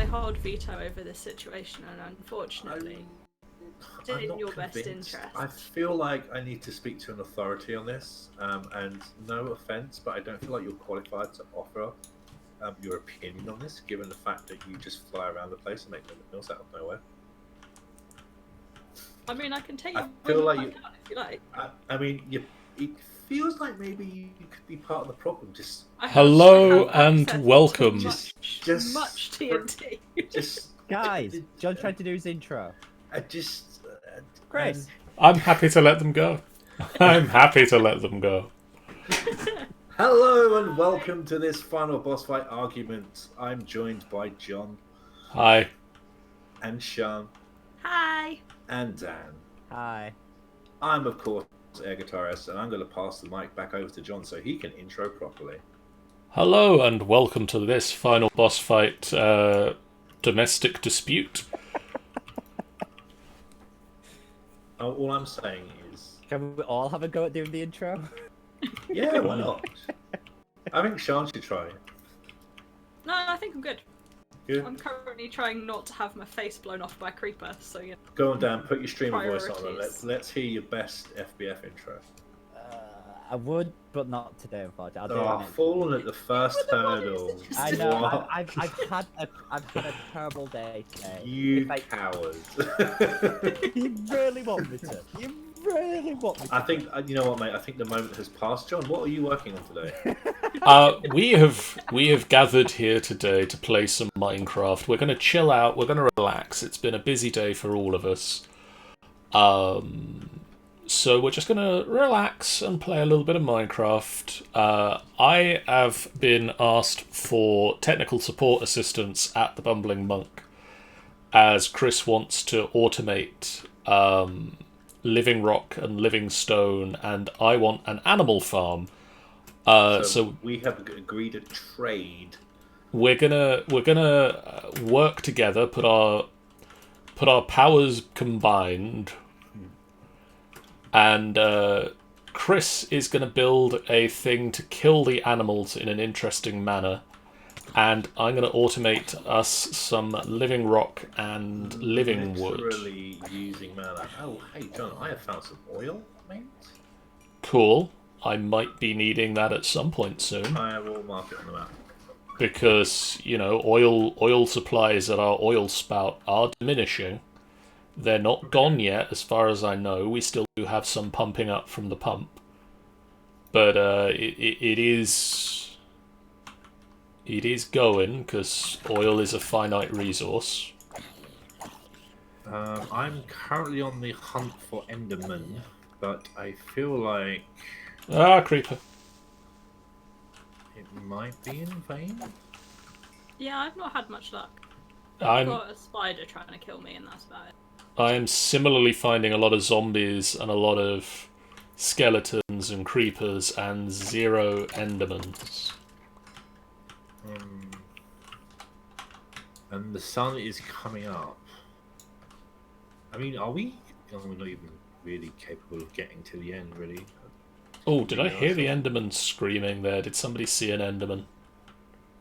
hold veto over this situation, and unfortunately, it's I'm in not your best convinced. interest. I feel like I need to speak to an authority on this, and no offense, but I don't feel like you're qualified to offer your opinion on this, given the fact that you just fly around the place and make windmills out of nowhere. I mean, I can take I you feel with like my you. gun if you like. I mean, it feels like maybe you could be part of the problem. Just, Hello I have and access to welcome. much TNT. just Guys, John tried to do his intro. Chris. I'm happy to let them go. I'm happy to let them go. Hello and welcome to this final boss fight argument. I'm joined by John. Hi. And Sean. Hi. And Dan. Hi. I'm, of course, air guitarist, and I'm going to pass the mic back over to John so he can intro properly. Hello and welcome to this final boss fight domestic dispute. All I'm saying is... Can we all have a go at doing the intro? Yeah, why not? I think Sean should try. No, I think I'm good. Good. I'm currently trying not to have my face blown off by a creeper, so yeah. Go on, Dan, put your streamer voice on and Priorities. let's hear your best FBF intro. I would, but not today, unfortunately. I'll do it next Fallen week. at the first hurdle. I know. What? I've had a terrible day today. You If I- coward. You really want me to? You really want me to? I think, you know what, mate? I think the moment has passed. John, what are you working on today? We have gathered here today to play some Minecraft. We're going to chill out. We're going to relax. It's been a busy day for all of us. So we're just going to relax and play a little bit of Minecraft. I have been asked for technical support assistance at the Bumbling Monk, as Chris wants to automate living rock and living stone, and I want an animal farm. So we have agreed a trade. we're gonna work together, put our powers combined, and Chris is gonna build a thing to kill the animals in an interesting manner, and I'm gonna automate us some living rock and living wood. Literally using mana. Oh, hey John, I have found some oil, mate. Cool. I might be needing that at some point soon. I will mark it on the map. Because, you know, oil supplies at our oil spout are diminishing. They're not gone yet, as far as I know. We still do have some pumping up from the pump. But it is going, because oil is a finite resource. I'm currently on the hunt for Enderman, but I feel like Ah, creeper. it might be in vain. Yeah, I've not had much luck. I've I'm got a spider trying to kill me, and that's about it. I'm similarly finding a lot of zombies and a lot of skeletons and creepers and 0 endermans. And the sun is coming up. I mean, are we? Oh, we're not even really capable of getting to the end, really. Oh, did I hear the enderman screaming there? Did somebody see an enderman?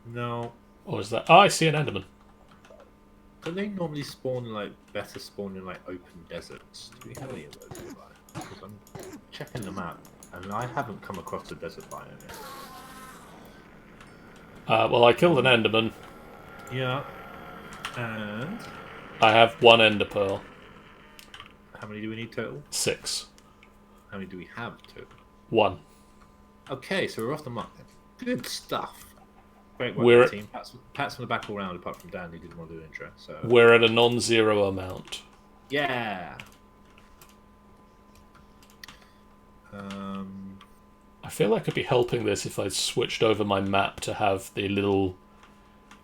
No. Or is that... Oh, I see an enderman. Don't they normally spawn better spawn in open deserts? Do we have any of those nearby? Because I'm checking the map and I haven't come across a desert biome yet. Well, I killed an enderman. Yeah. And I have 1 ender pearl. how many do we need total? 6. How many do we have total? 1. Okay, so we're off the mark then. Good stuff. Great work, We're- team. Pats from the back all round, apart from Dan, who didn't want to do the intro. So We're at a non-zero amount. yeah. I feel I could be helping this if I switched over my map to have the little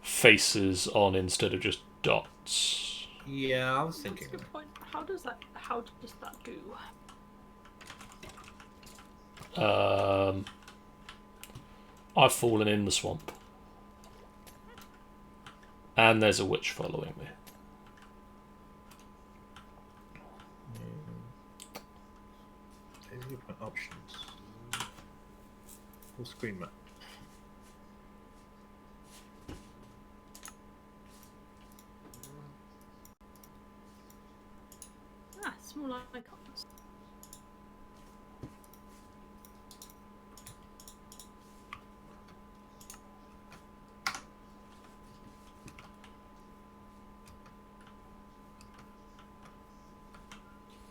faces on instead of just dots. Yeah, I was That's thinking. a good point. How does that do? I've fallen in the swamp. And there's a witch following me. Options. Full screen map. Small icons.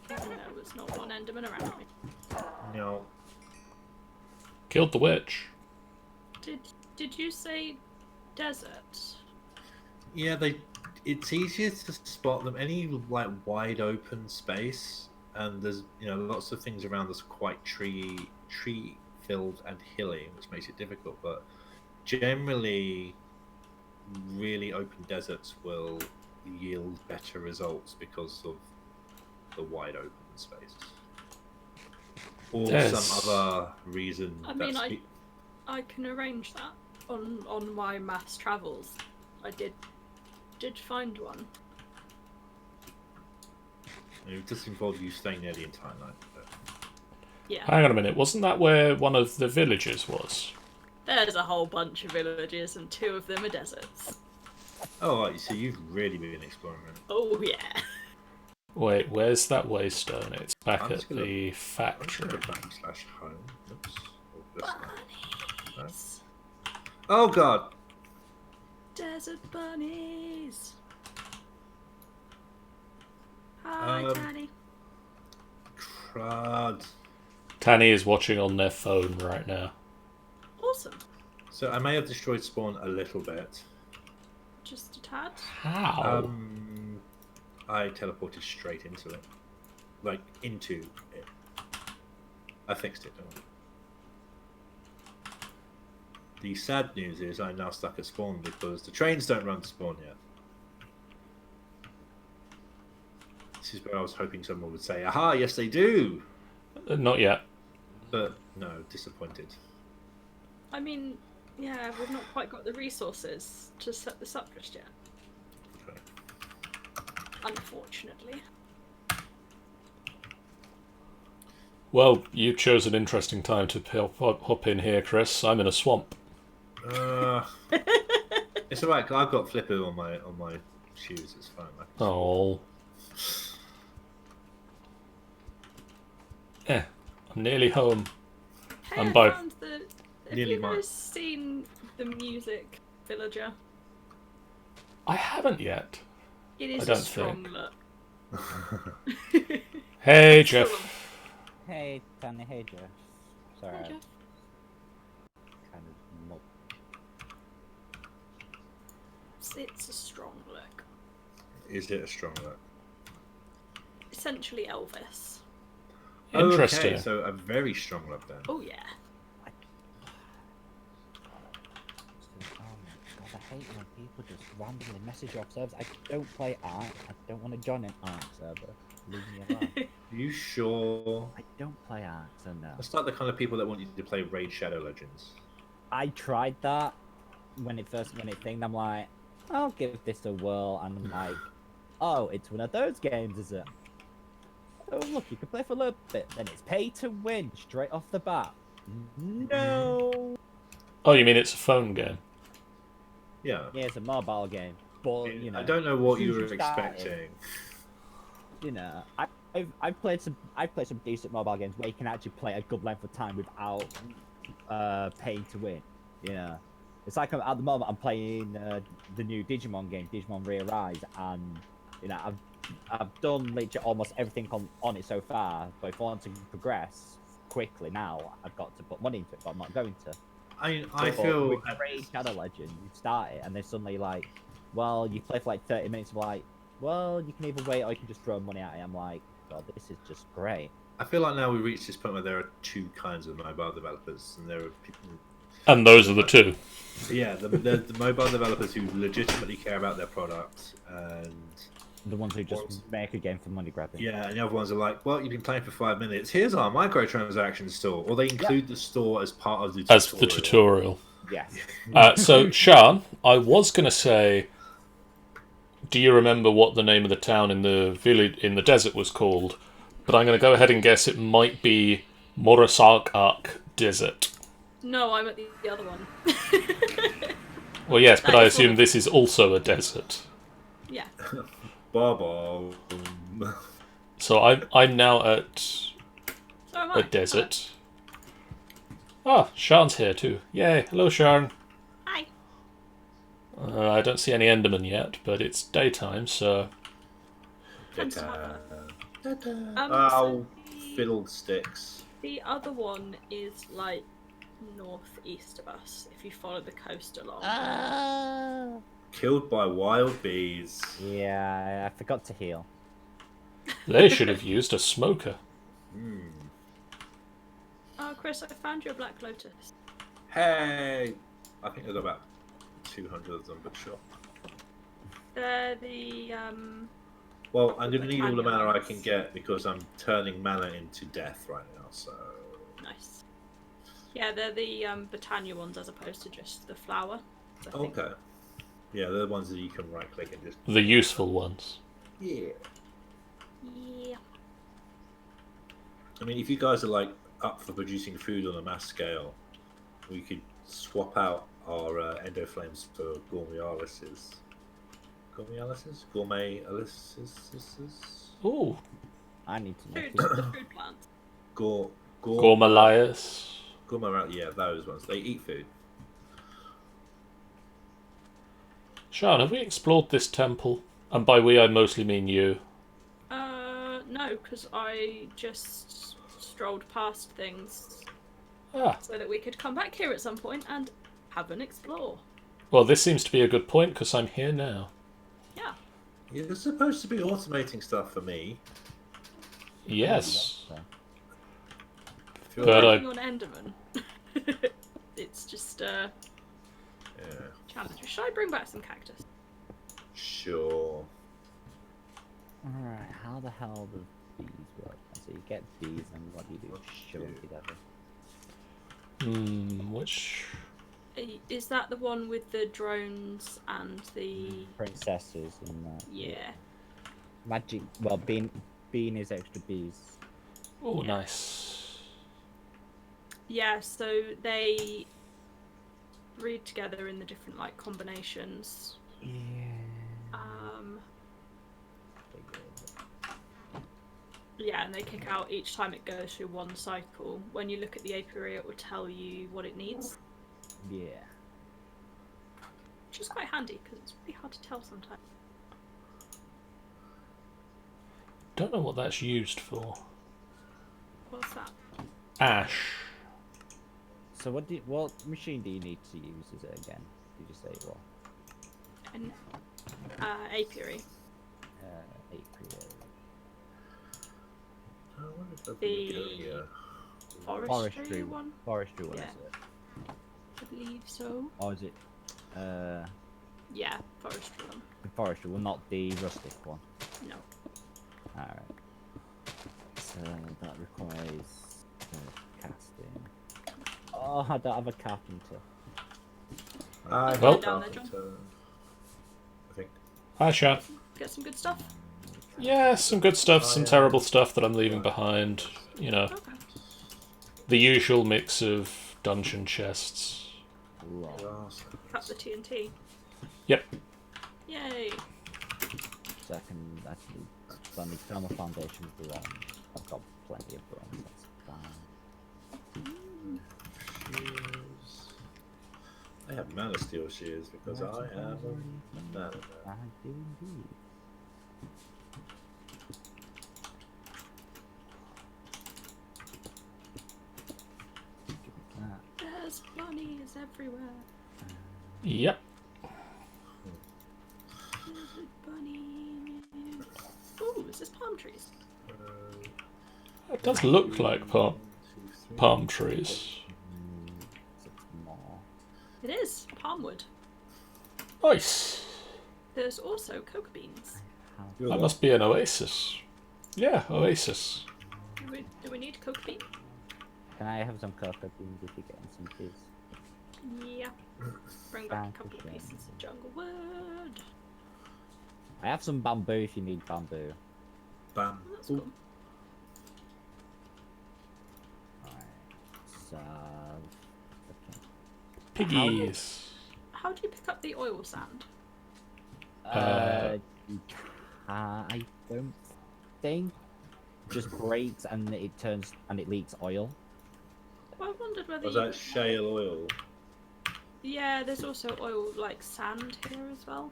There was not one Enderman around me. No. Killed the witch. Did you say desert? Yeah, it's easier to spot them any like wide open space, and there's lots of things around us quite tree filled and hilly, which makes it difficult. But generally, really open deserts will yield better results because of the wide open space, or some other reason. I mean, I can arrange that on my mass travels. I did find one. It does involve you staying there the entire night. But... Yeah. Hang on a minute, wasn't that where one of the villages was? There's a whole bunch of villages, and 2 of them are deserts. Oh, right, so you've really been exploring it. Oh yeah. Wait, where's that waystone? It's back I'm at just gonna- the I'm just factory. going to /home. Oops. Oh, this one. Bunnies. Oh god! Desert bunnies. Hi, Um, Danny. Crud. Tanny is watching on their phone right now. Awesome. So I may have destroyed spawn a little bit. Just a tad. How? I teleported straight into it. Like, into it. I fixed it, don't worry. The sad news is I'm now stuck at spawn because the trains don't run to spawn yet. This is where I was hoping someone would say, aha, yes they do! Not yet. But no, disappointed. I mean, yeah, we've not quite got the resources to set this up just yet. Okay. Unfortunately. Well, you chose an interesting time to hop in here, Chris. I'm in a swamp. It's alright, I've got Flipper on my shoes, it's fine. Oh. Yeah, I'm nearly home. Hey, I'm I both. found the. Have Nearly you mine. guys seen the music villager? I haven't yet. It is I a don't strong think. look. Hey, Jeff. Hey, Tanya. Hey, Jeff. Sorry, Hi, I Jeff. kind of not... It's a strong look. Is it a strong look? Essentially Elvis. Interesting. Okay, so a very strong look then. Oh yeah. Oh my god, I hate when people just randomly message off servers. I don't play Ark. I don't want to join an Ark server. Leave me alone. Are you sure? I don't play Ark, so no. That's like the kind of people that want you to play Raid Shadow Legends. I tried that when it thinged. I'm like, I'll give this a whirl, and I'm like, oh, it's one of those games, is it? Oh look, you can play for a little bit, then it's pay to win straight off the bat. No. Oh, you mean it's a phone game? Yeah. Yeah, it's a mobile game, but you know. I don't know what as you soon were as started, expecting. You know, I've played some decent mobile games where you can actually play a good length of time without paying to win. You know, it's like at the moment I'm playing the new Digimon game, Digimon Re-Arise, and you know I've done literally almost everything on it so far. But if I want to progress quickly now, I've got to put money into it, but I'm not going to. I But feel with Raid Shadow Legend, you start it and then suddenly like, well, you play for like 30 minutes. I'm like, well, you can either wait or you can just throw money at it. I'm like, God, this is just great. I feel like now we've reached this point where there are 2 kinds of mobile developers, and there are people. And those are the two. Yeah, the mobile developers who legitimately care about their product, and The ones who just make a game for money grabbing. yeah, and the other ones are like, well, you've been playing for 5 minutes. Here's our microtransaction store, or they include the store as part of the tutorial. As the tutorial. Yes. So, Sean, I was going to say, do you remember what the name of the town in the village in the desert was called? But I'm going to go ahead and guess it might be Murasaq Desert. No, I'm at the other one. Well, yes, but That I is one assume of- this is also a desert. Yeah. Bubble. So I'm now at So am a I. desert. Ah, Sharn's here too. Yay! Hello, Sharn. Hi. I don't see any Endermen yet, but it's daytime, so Time to have Oh, the- fiddlesticks. The other one is like northeast of us. If you follow the coast along. Killed by wild bees. Yeah, I forgot to heal. they should have used a smoker. Oh, Chris, I found your black lotus. Hey! I think there's about 200 of them, but sure. They're the Well, I'm going to need all the mana I Canyons. can get because I'm turning mana into death right now, so... nice. Yeah, they're the Botania ones as opposed to just the flower. I think. Okay. Yeah, they're the ones that you can right click and just... The useful ones. Yeah. Yeah. I mean, if you guys are like up for producing food on a mass scale, we could swap out our endoflames for gourmet-alices. Gourmet-alices? Gourmet-alices? Ooh, I need to know. Food, the food plants. Gormalias. Gourmet, yeah, those ones. They eat food. Sharn, have we explored this temple? And by we, I mostly mean you. No, because I just strolled past things Ah, so that we could come back here at some point and have an explore. well, this seems to be a good point because I'm here now. Yeah. You're supposed to be automating stuff for me. Yes. Feel But like- Working on Enderman. It's just Yeah, challenge. Should I bring back some cactus? sure. Alright, how the hell do bees work? So you get bees and what do you do? Shove them together. Which... Is that the one with the drones and the Princesses and yeah? magic. Well, bean is extra bees. Oh, Yeah. nice. Yeah, so they breed together in the different like combinations. Yeah. Yeah, and they kick out each time it goes through one cycle. When you look at the apiary, it will tell you what it needs, Yeah. which is quite handy because it's really hard to tell sometimes. Don't know what that's used for. What's that? Ash. So what machine do you need to use? Is it again? Did you say what? An apiary. Apiary. I wonder if I've The- been going, Forestry one? Forestry one Yeah. is it? I believe so. Or is it? Yeah, forestry one. The forestry one, not the rustic one. No. Alright. So that requires casting. Oh, I don't have a carpenter. I Well- have Down there, John. carpenter, I think. Hi, Shan. Get some good stuff. Yeah, some good stuff, some terrible stuff that I'm leaving behind. You know, Okay. the usual mix of dungeon chests. Right. Grass. Cut the TNT. Yep. Yay! So I can actually suddenly turn the foundation bronze. I've got plenty of bronze, that's fine. Shears. I have mana steel shears because I am a mana. I do indeed. Give me that. There's bunnies everywhere. Yep. There's a bunny. Ooh, is this palm trees? It does look like palm trees. Six more. It is palm wood. Nice. There's also cocoa beans. How That must be an oasis. Yeah, oasis. Do we need cocoa bean? can I have some cocoa beans if you're getting some please? Yeah. Bring back a Thank couple you, of Shane. pieces of jungle wood. I have some bamboo if you need bamboo. Bam. Oh, that's Ooh. cool. Alright. So okay. Piggies. How do you pick up the oil sand? You I don't think just breaks and it turns and it leaks oil. Well, I wondered whether Was you... that shale oil? Yeah, there's also oil, like sand here as well.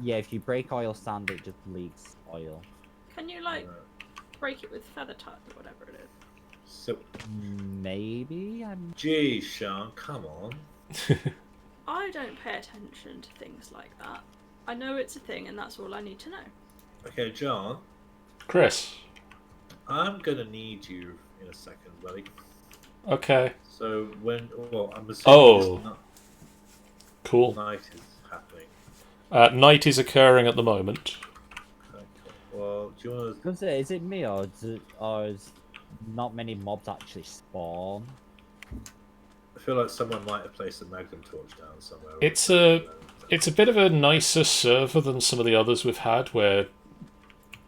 Yeah, if you break oil sand, it just leaks oil. Can you, like, Right. break it with feather touch or whatever it is? So, Maybe I'm. geez, Sean, come on. I don't pay attention to things like that. I know it's a thing and that's all I need to know. Okay, John, Chris. I'm gonna need you in a second, buddy. Okay. So I'm assuming Oh. this Cool. night is happening. Night is occurring at the moment. Okay, cool. Well, do you want to? Gonna say, is it me or is not many mobs actually spawn? I feel like someone might have placed a magnum torch down somewhere. It's a bit of a nicer server than some of the others we've had, where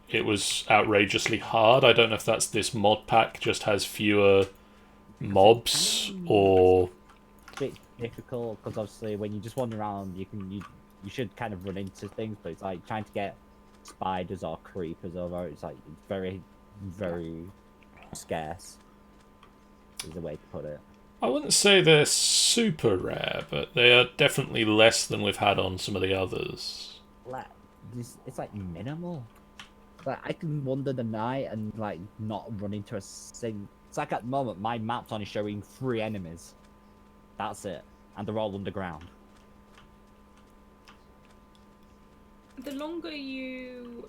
it was outrageously hard. I don't know if that's this mod pack just has fewer mobs or Bit difficult because obviously when you just wander around, you should kind of run into things, but it's like trying to get spiders or creepers over. It's like very, very scarce. Is the way to put it. I wouldn't say they're super rare, but they are definitely less than we've had on some of the others. Like, it's like minimal. Like I can wander the night and like not run into a sing. It's like at the moment my map's only showing 3 enemies. That's it, and they're all underground. The longer you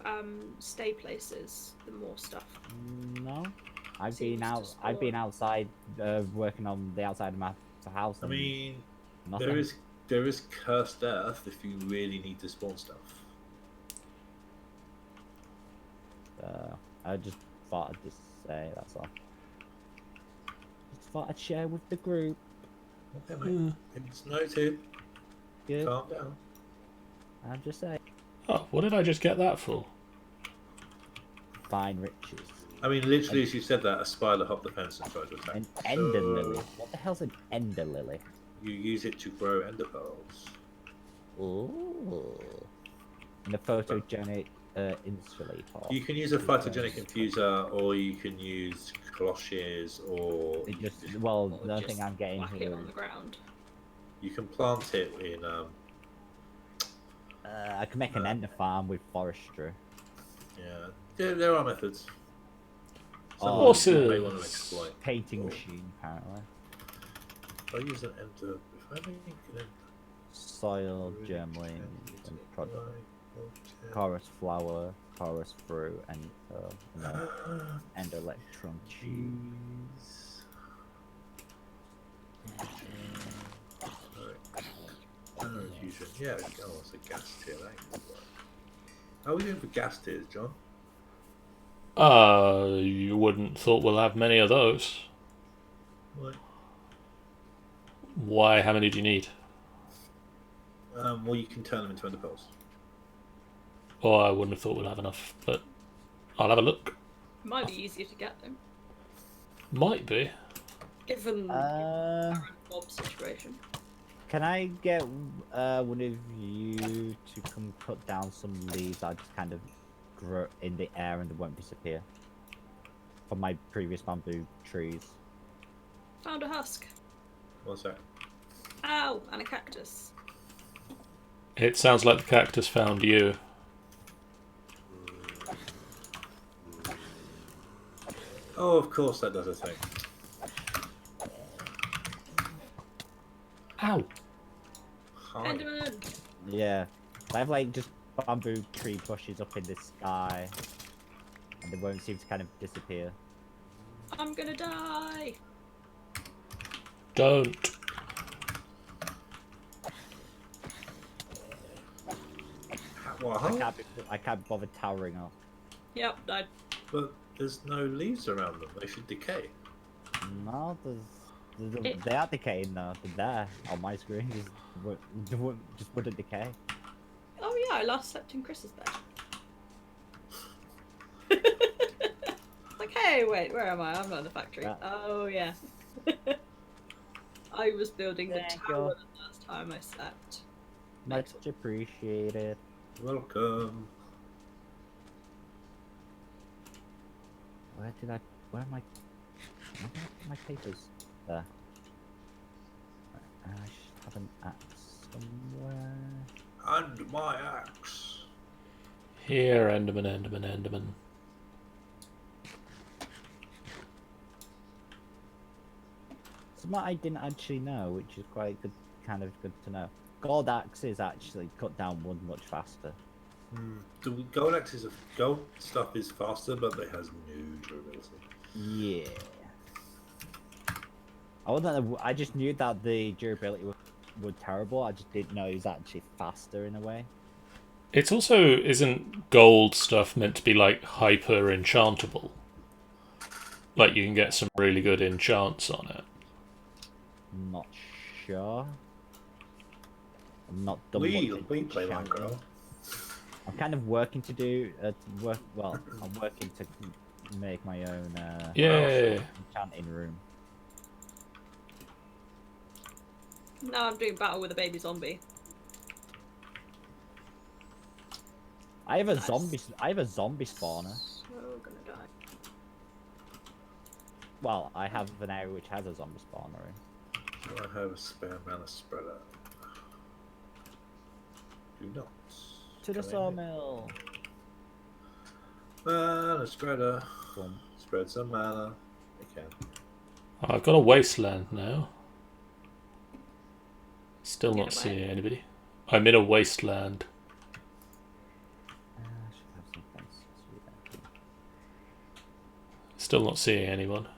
stay places, the more stuff. No, I've Seems been to out. I've been outside, working on the outside of my house. I And mean, nothing. there is cursed earth if you really need to spawn stuff. I just thought I'd just say that's all. Just thought I'd share with the group. Okay, mate. It's noted. Yeah, Calm down. I'm just saying. Oh, what did I just get that for? Fine riches. I mean, literally, as you said that, a spider hopped the fence and tried to attack. An ender So, lily. What the hell's an ender lily? You use it to grow ender pearls. Ooh. And the photogenic insulator. You can use a phytogenic infuser, or you can use cloches, or It just well, Or the only just thing I'm getting whack it here on the is ground. you can plant it in. I can make an ender farm with forestry. Yeah, there are methods. Some Oh, of them you may want to horses. exploit. Painting machine, apparently. If I use an ender, if I make an ender, Soil, germline, and product. Chorus flower, chorus fruit, and no, and electron cheese. Fusion. Yeah, oh, it's a gas tier. How are we doing for gas tiers, John? You wouldn't thought we'll have many of those. What? Why? How many do you need? Well, you can turn them into ender pearls. Oh, I wouldn't have thought we'd have enough, but I'll have a look. Might be easier to get them, Might be. given the current mob situation. Can I get one of you to come cut down some leaves that just kind of grow in the air and they won't disappear? From my previous bamboo trees. Found a husk. What's that? Ow! And a cactus. It sounds like the cactus found you. Oh, of course that does a thing. Ow! Hi. Enderman! Yeah. I have like just bamboo tree bushes up in the sky. And they won't seem to kind of disappear. I'm gonna die! Don't. What? I can't bother towering up. Yep, died. But there's no leaves around them. They should decay. No, they are decaying though. They're there on my screen. Just wouldn't decay. Oh yeah, I last slept in Chris's bed. Like, hey, wait, where am I? I'm not in the factory. Yeah. Oh yeah. I was building the There you tower go. the last time I slept. Much appreciated. Welcome. Where are my papers? There. I should have an axe somewhere. And my axe. Here, Enderman, Enderman, Enderman. Something I didn't actually know, which is quite good, kind of good to know. Gold axes actually cut down wood much faster. The gold stuff is faster, but it has no durability. Yeah. I just knew that the durability was terrible. I just didn't know it was actually faster in a way. It also isn't gold stuff meant to be like hyper enchantable. Like you can get some really good enchants on it. Not sure. I'm not done We much play enchanting. Minecraft. I'm kind of working to do well. I'm working to make my own Yeah. enchanting room. Now I'm doing battle with a baby zombie. I have a Nice. zombie spawner. So gonna die. Well, I have an area which has a zombie spawner. Do I have a spare mana spreader? Do not. To the Come in. sawmill. Mana spreader. Boom. Spread some mana. I can. I've got a wasteland now. Still Get not away. seeing anybody. I'm in a wasteland. I should have some fence. Sweet, thank you. Still not seeing anyone.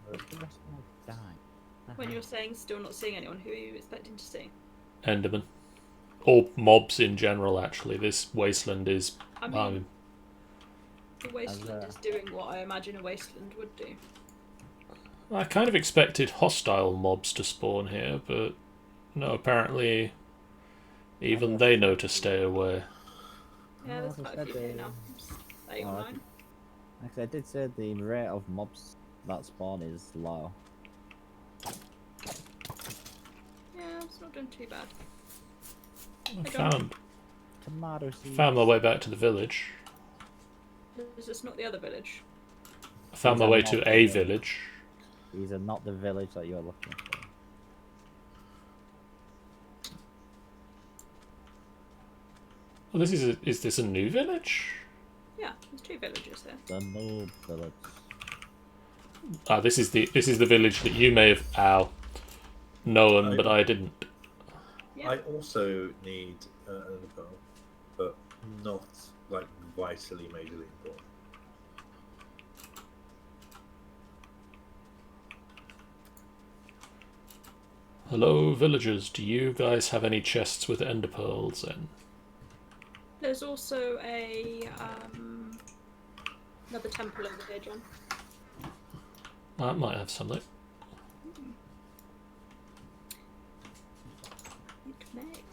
Where's the rest of my dye? When you're saying still not seeing anyone, who are you expecting to see? Enderman. Or mobs in general, actually. This wasteland is... I mean, the wasteland As, is doing what I imagine a wasteland would do. I kind of expected hostile mobs to spawn here, but no, apparently even they know to stay away. Yeah, there's Oh, quite a few here now. 8 or Oh, 9. Actually, I did say the rate of mobs that spawn is low. Yeah, it's not doing too bad. I found Tomato seeds. my way back to the village. Is this not the other village? I found my These are way not to the a village. village. These are not the village that you're looking for. Oh, is this a new village? Yeah, there's 2 villages there. The noob village. Ah, this is the village that you may have known, but I didn't. Yeah. I also need an pearl, but not like vitally majorly important. Hello, villagers. Do you guys have any chests with ender pearls in? There's also another temple over here, John. That might have something. It may.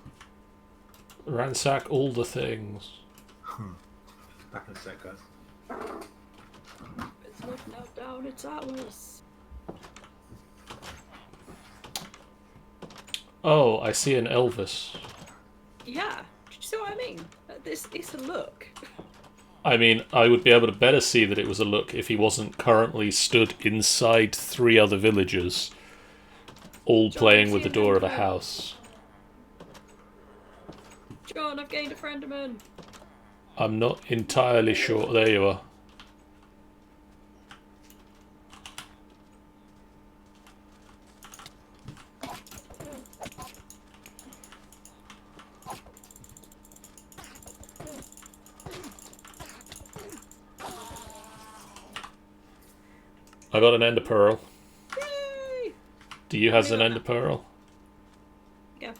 Ransack all the things. Back in a sec, guys. It's not now down, it's ours. Oh, I see an Elvis. Yeah, did you see what I mean? This is a look. I mean, I would be able to better see that it was a look if he wasn't currently stood inside 3 other villagers, all John, playing you with the see door an of a Enderman? house. John, I've gained a frienderman. I'm not entirely sure. There you are. I got an ender pearl. Yay! Do you have Me an on ender that. pearl? Yeah.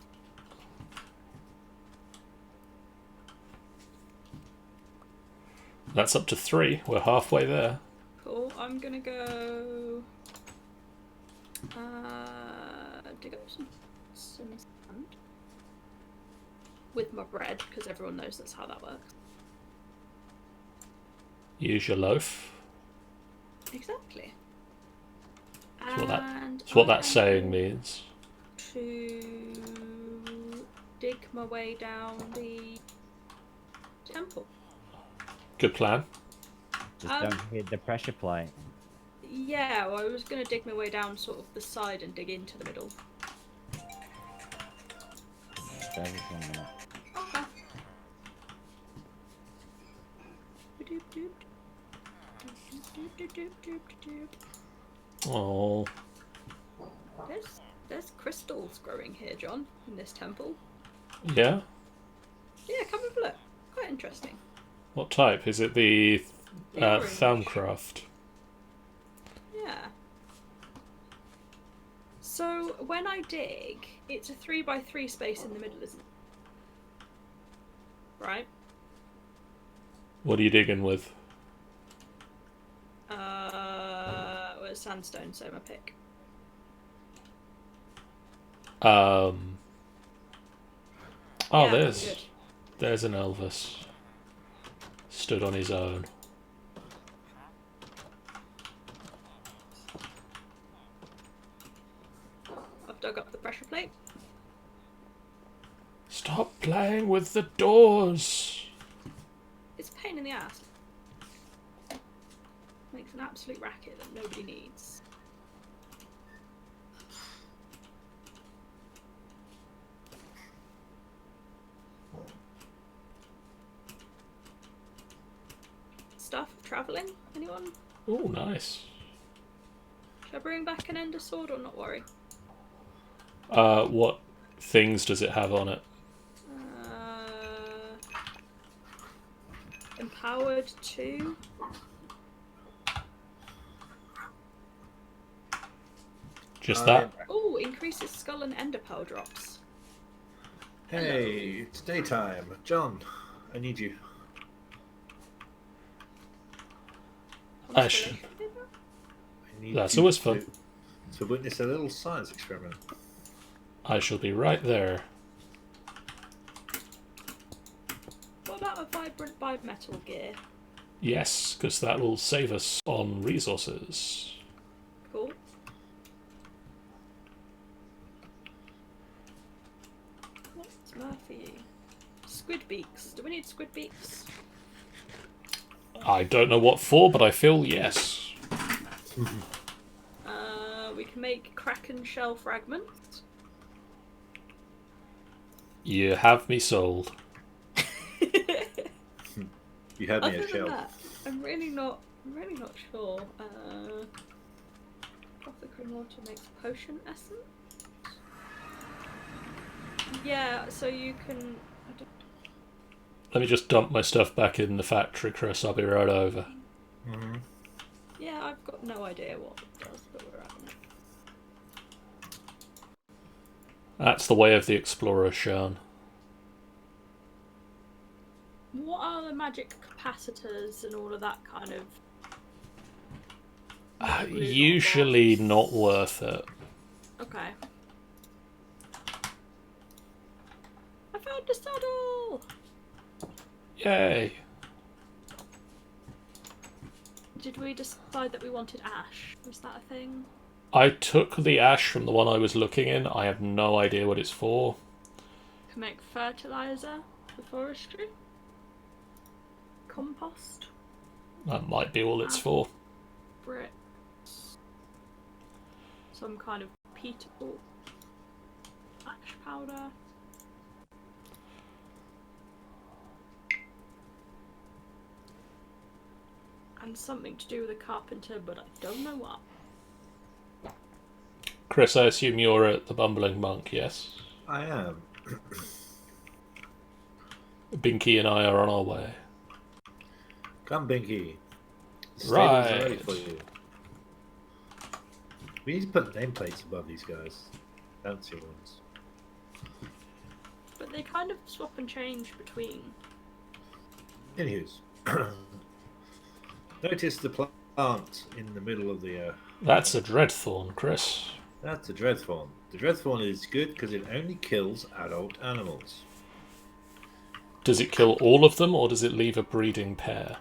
That's up to 3. We're halfway there. Cool. I'm gonna go dig up some sand with my bread because everyone knows that's how that works. Use your loaf. Exactly. That's what that- And That's what I that saying am means. to dig my way down the temple. Good plan. Just don't hit the pressure plate. Yeah, well, I was going to dig my way down sort of the side and dig into the middle. Bear with 1 minute. Okay. Oh, There's crystals growing here, John, in this temple. yeah? Yeah, come have a look. Quite interesting. What type? Is it the The orange. Thamcraft? Yeah. So when I dig, it's a 3x3 space in the middle, isn't it? Right? What are you digging with? Well, it's sandstone, so my pick. Oh, Yeah, there's good. an Elvis. Stood on his own. I've dug up the pressure plate. Stop playing with the doors. It's a pain in the ass. Makes an absolute racket that nobody needs. Stuff of travelling? Anyone? Oh, nice. Should I bring back an ender sword or not worry? What things does it have on it? Empowered 2. Just that? Oh, increases skull and ender pearl drops. Hey, it's daytime. John, I need you. Ash. I need That's you always fun. to witness a little science experiment. I shall be right there. What about a vibrant bimetal gear? Yes, because that will save us on resources. Cool. What's Murphy? Squid beaks. Do we need squid beaks? I don't know what for, but I feel yes. We can make kraken shell fragments. You have me sold. You had me Other a than shell. that, I'm really not sure. Apothecary water makes potion essence. Yeah, so you can. I don't, Let me just dump my stuff back in the factory, Chris. I'll be right over. Mm-hmm. yeah, I've got no idea what it does, but we're having it. That's the way of the explorer, Sean. What are the magic capacitors and all of that kind of? Usually not worth it. Okay. I found a saddle! Yay. Did we decide that we wanted ash? Was that a thing? I took the ash from the one I was looking in. I have no idea what it's for. Can make fertilizer for forestry? Compost? That might be all it's for. Bricks? Some kind of peatable ash powder? And something to do with a carpenter, but I don't know what. Chris, I assume you're at the Bumbling Monk, yes? I am. Binky and I are on our way. Come, Binky. The stable's Right. ready for you. We need to put nameplates above these guys. Fancy ones. But they kind of swap and change between. Anywho's. Notice the plant in the middle of the... That's a Dreadthorn, Chris. That's a Dreadthorn. The Dreadthorn is good because it only kills adult animals. Does it kill all of them, or does it leave a breeding pair?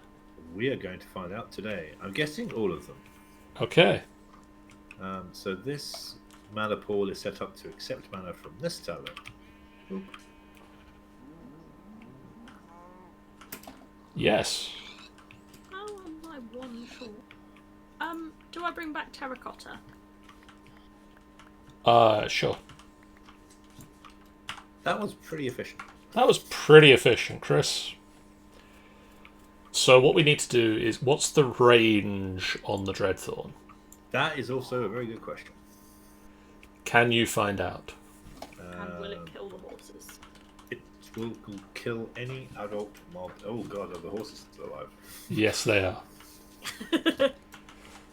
We are going to find out today. I'm guessing all of them. Okay. So this mana pool is set up to accept mana from this tower. Oop. Yes. How am I one short? Do I bring back terracotta? Sure. That was pretty efficient. That was pretty efficient, Chris. So what we need to do is, what's the range on the Dreadthorn? That is also a very good question. Can you find out? And will it kill the horses? It will kill any adult mob. Oh god, are the horses still alive? Yes, they are.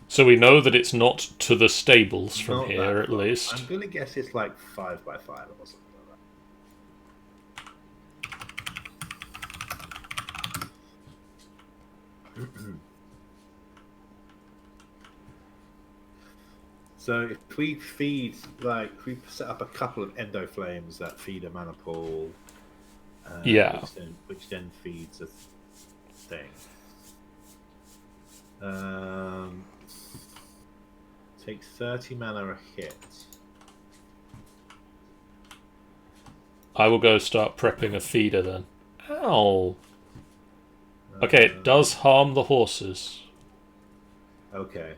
So we know that it's not to the stables from Not here, that at far. least. I'm gonna guess it's like 5 by 5 or something like that. So if we feed, if we set up a couple of endo flames that feed a mana pool, Yeah. which then feeds a thing. Takes 30 mana a hit. I will go start prepping a feeder then. Ow. Okay, it does harm the horses. Okay.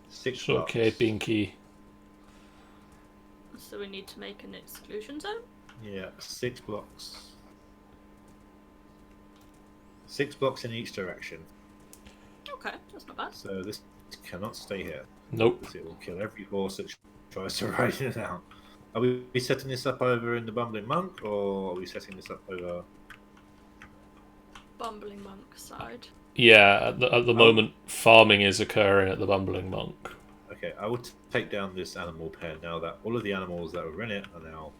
6 It's blocks. okay, Binky. So we need to make an exclusion zone? Yeah, 6 blocks. 6 blocks in each direction. Okay, that's not bad. So this cannot stay here. Nope. Because it will kill every horse that tries to ride it out. Are we setting this up over in the Bumbling Monk, or are we setting this up over... Bumbling monk side. Yeah, at the moment, farming is occurring at the Bumbling Monk. Okay, I will take down this animal pen now that all of the animals that were in it are now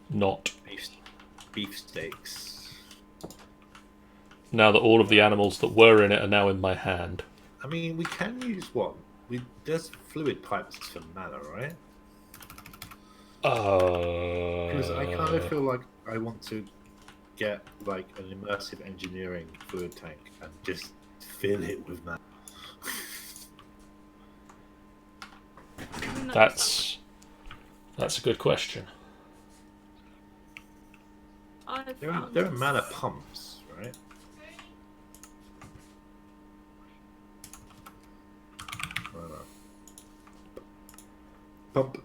Not. beef steaks. Now that all of the animals that were in it are now in my hand. I mean, we can use what? There's fluid pipes for mana, right? Because I kind of feel like I want to get like an immersive engineering fluid tank and just fill it with mana. I mean, That's a good question. I've There are found mana pumps, right? Pump.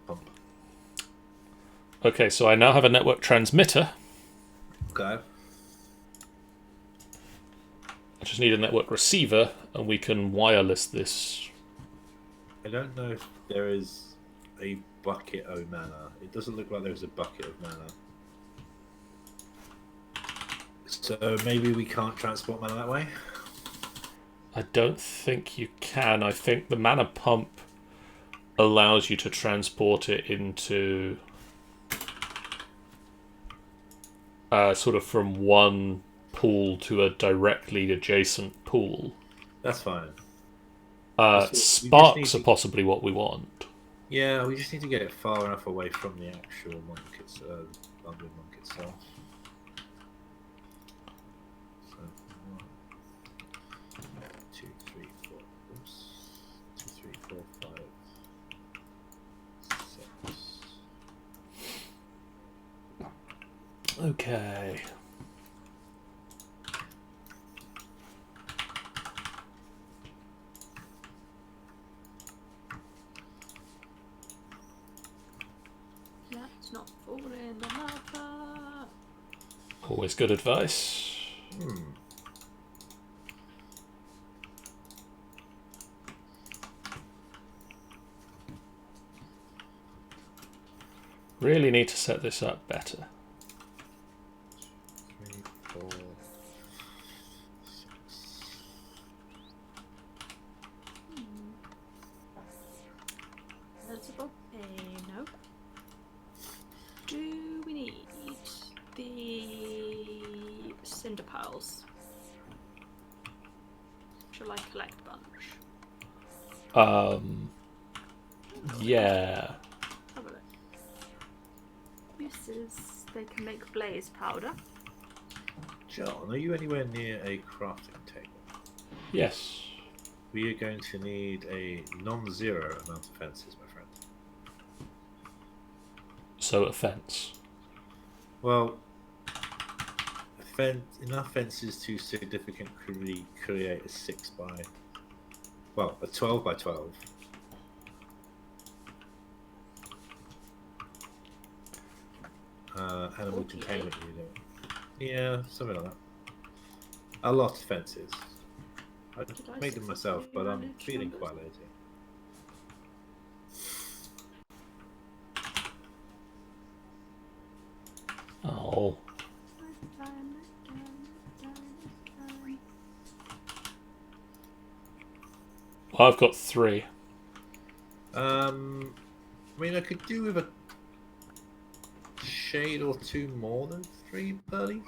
Okay, so I now have a network transmitter. Okay. I just need a network receiver, and we can wireless this. I don't know if there is a bucket of mana. It doesn't look like there's a bucket of mana. So maybe we can't transport mana that way? I don't think you can. I think the mana pump allows you to transport it into sort of from one pool to a directly adjacent pool. That's fine. Sparks are possibly what we want. Yeah, we just need to get it far enough away from the actual monk, Bumbling Monk itself. So, 1, 2, 3, 4. Oops. 2, 3, 4, 5, 6. Okay. Let's not fall in the lava. Always good advice. Really need to set this up better. 3, 4, 6. Eligible? No. Do we need the cinder piles? Shall I collect a bunch? Yeah. Have a look. Uses, they can make blaze powder. John, are you anywhere near a crafting table? Yes. We are going to need a non-zero amount of fences, my friend. So a fence. Well, enough fences to significantly create a 6 by, well, a 12 by 12. Animal 48. containment unit. Yeah, something like that. A lot of fences. I Did I made them myself, successfully but I'm manage feeling numbers? quite lazy. Oh. I've got 3. I mean, I could do with a shade or 2 more than 3, buddy.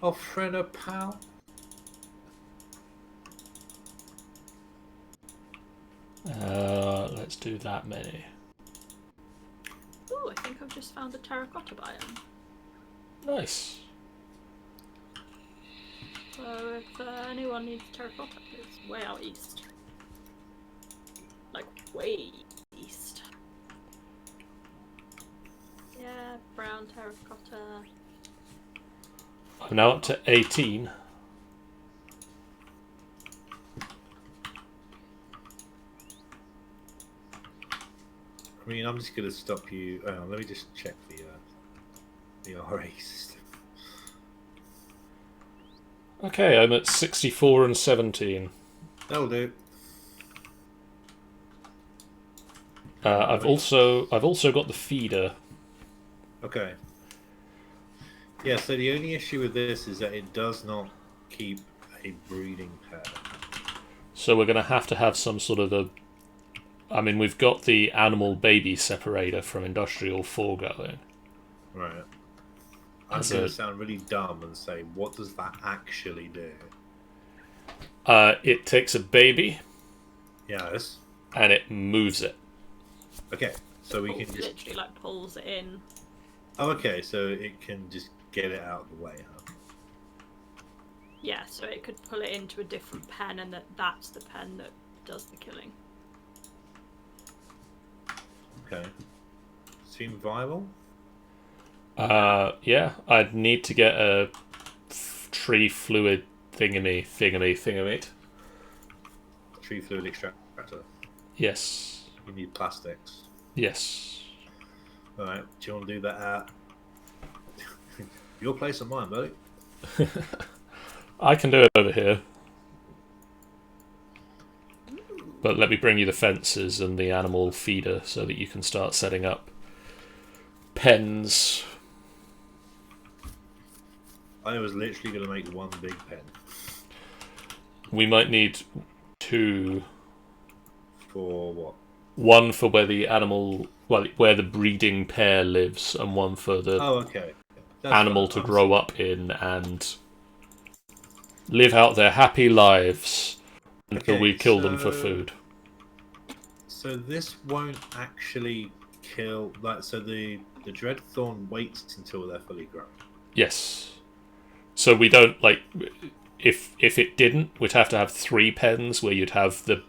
Alfredo pal. Let's do that many. Oh, I think I've just found a terracotta biome. Nice. So if anyone needs terracotta, it's way out east. Like, way east. Yeah, brown terracotta. I'm now up to 18. I mean, I'm just gonna stop you. Hang on, let me just check the RA system. Okay, I'm at 64 and 17. That'll do. I've also got the feeder. Okay. Yeah. So the only issue with this is that it does not keep a breeding pair. So we're going to have some sort of a... I mean, we've got the animal baby separator from Industrial 4 going. Right. I'm As going a- to sound really dumb and say, what does that actually do? It takes a baby Yes. and it moves it. Okay. So we Pulls, can just. literally like pulls it in. Oh, okay. So it can just get it out of the way, huh? Yeah, so it could pull it into a different pen, and that's the pen that does the killing. Okay. Seem viable? Yeah, I'd need to get a tree fluid thingamy. Tree fluid extractor. Yes. You need plastics. Yes. Alright. Do you want to do that at your place or mine, buddy? I can do it over here. But let me bring you the fences and the animal feeder so that you can start setting up pens. I was literally going to make one big pen We might need 2. for what? One for where the animal, well, where the breeding pair lives, and one for the Oh, okay. That's animal fine. to I'm grow up in and live out their happy lives until Okay, we kill them for so- food. So this won't actually kill. Like, so the Dreadthorn waits until they're fully grown. Yes. So we don't, like, if it didn't, we'd have to have 3 pens where you'd have the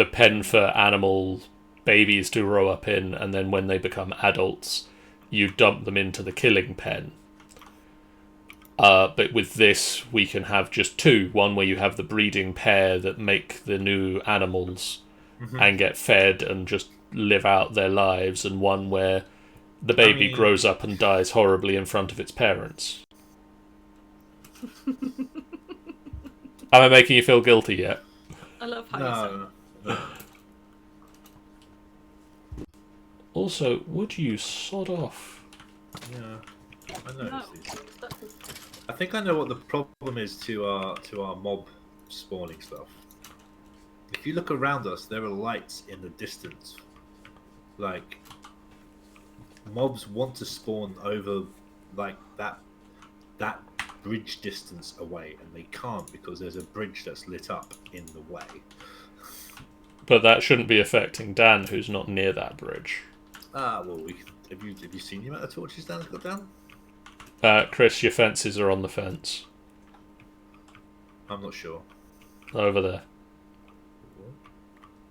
pen for animal babies to grow up in, and then when they become adults, you dump them into the killing pen. But with this, we can have just 2. One where you have the breeding pair that make the new animals and get fed and just live out their lives, and one where the baby mean- grows up and dies horribly in front of its parents. Am I making you feel guilty yet? I love how you say No. Also, would you sod off? Yeah. I no. noticed these. I think I know what the problem is to our mob spawning stuff. If you look around us, there are lights in the distance. Like, mobs want to spawn over like that bridge distance away, and they can't because there's a bridge that's lit up in the way. But that shouldn't be affecting Dan, who's not near that bridge. Well, we can, have you seen the amount of torches Dan's got down? Chris, your fences are on the fence. I'm not sure. Over there.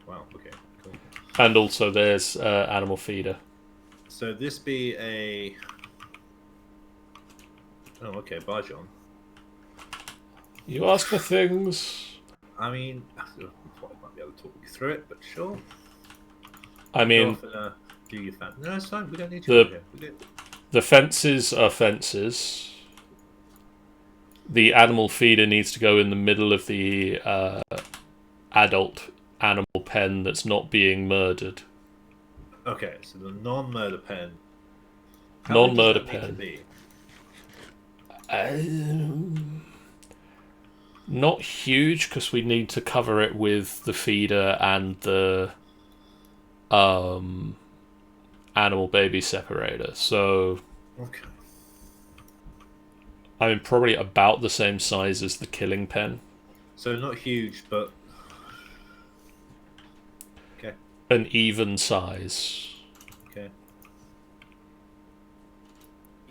Wow. Okay. Cool. And also there's animal feeder. So this be a Oh, okay. Bye, John. You ask for things. I mean, I probably might be able to talk you through it, but sure. I Go mean, off and do your fan. No, it's fine. We don't need The- you over here. We're good. the fences are fences. The animal feeder needs to go in the middle of the adult animal pen that's not being murdered. Okay, so the non-murder pen. How big does Non-murder that need to pen. be? Not huge, because we need to cover it with the feeder and the animal baby separator. So, Okay. I mean, probably about the same size as the killing pen. So not huge, but okay. An even size. Okay.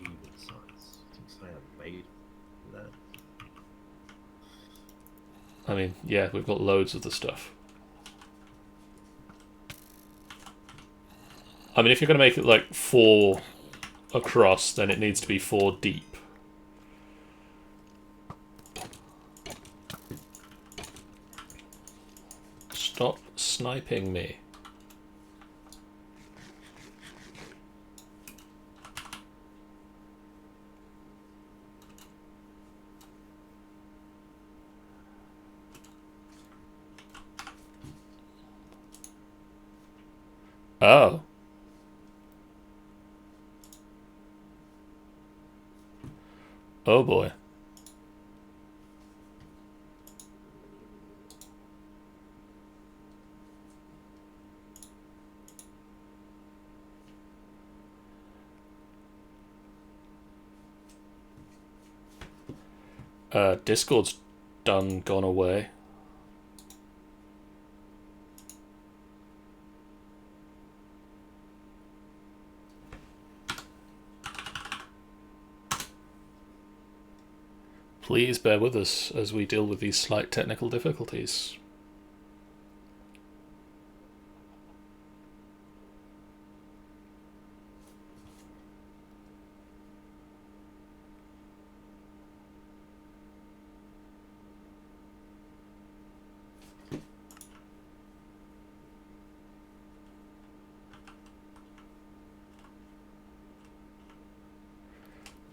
Even size. Things I have made that. I mean, yeah, we've got loads of the stuff. I mean, if you're going to make it like 4 across, then it needs to be 4 deep. Stop sniping me. Oh. Oh boy. Discord's gone away. Please bear with us as we deal with these slight technical difficulties.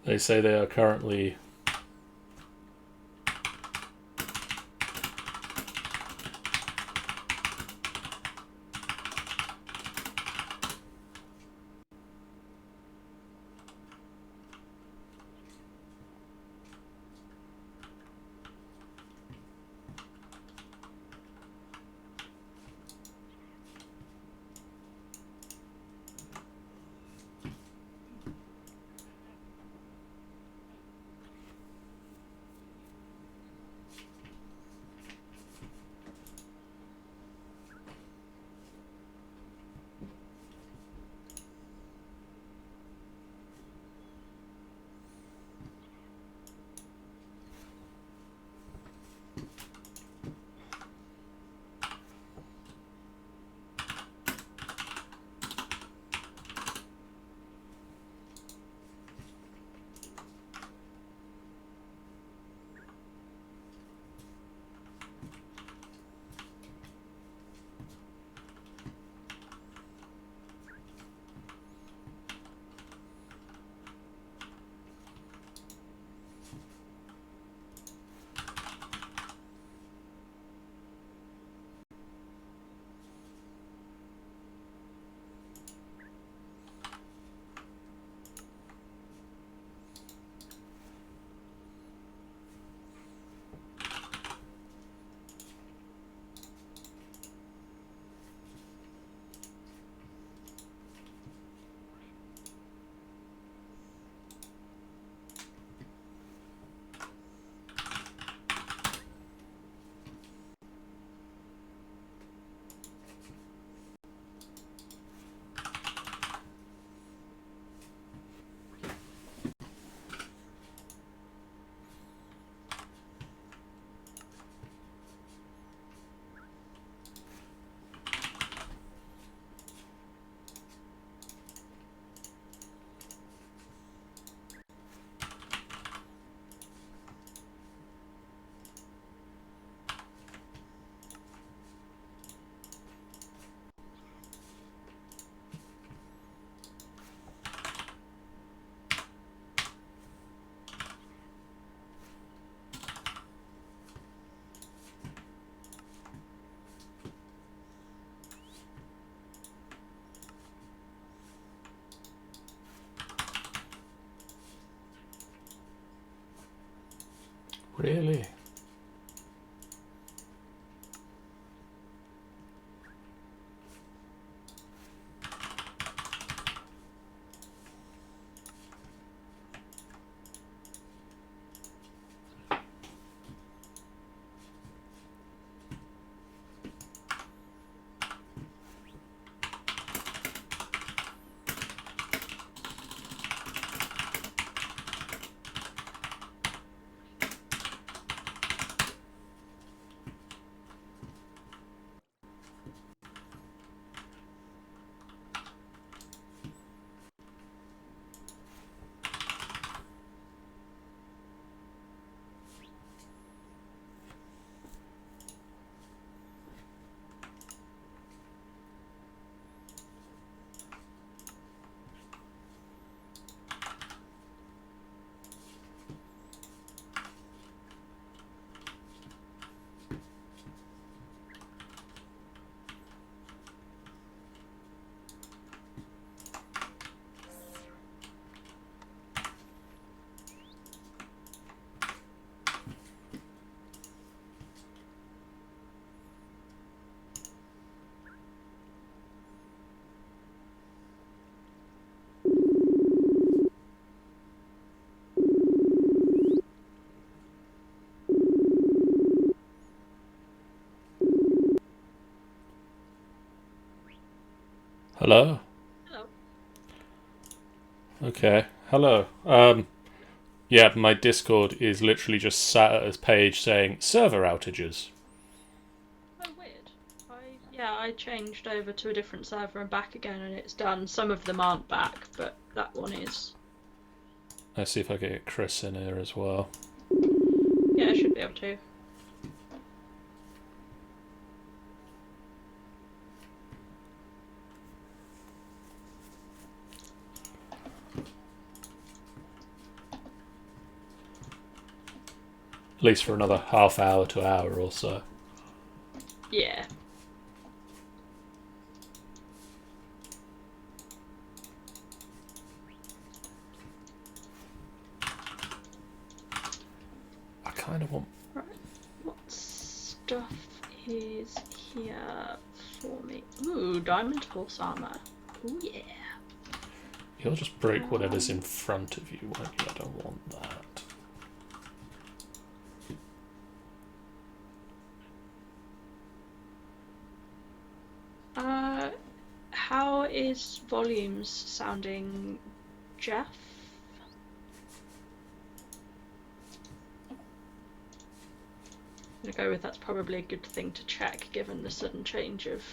They say they are currently Really? Hello? Hello. Okay. Hello. Yeah, my Discord is literally just sat at a page saying server outages. Oh, weird. I changed over to a different server and back again, and it's done. Some of them aren't back, but that one is. Let's see if I can get Chris in here as well. Yeah, I should be able to. At least for another half hour to hour or so. Yeah. I kind of want... Right. What stuff is here for me? Ooh, diamond horse armor. Ooh, yeah. You'll just break whatever's in front of you, won't you? I don't want that. How is volumes sounding, Jeff? I'm gonna go with that's probably a good thing to check given the sudden change of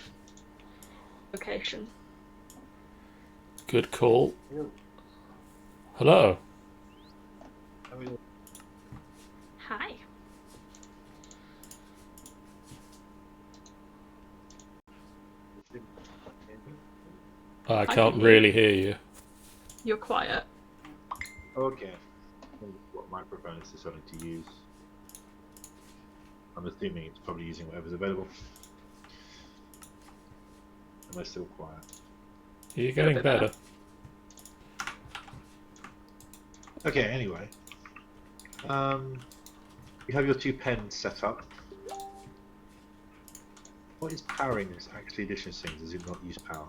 location. Good call. Hello. Hello. How are you? Hi. I I can't can hear really hear you. You're quiet. Okay. What microphone is deciding to use? I'm assuming it's probably using whatever's available. Am I still quiet? You're getting bit better. better. Okay, anyway. You have your two pens set up. What is powering this actually edition thing? Does it not use power?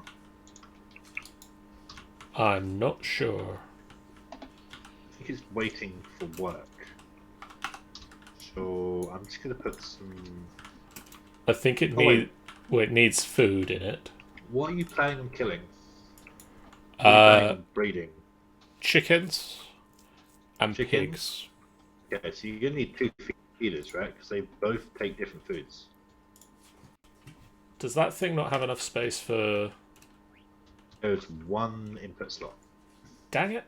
I'm not sure. I think it's waiting for work. So I'm just gonna put some. I think it Oh, wait. it needs food in it. What are you planning on killing? What are you planning on breeding? Chickens and Chickens? pigs. Okay, so you're gonna need two feeders, right? Because they both take different foods. Does that thing not have enough space for... There's one input slot. Dang it.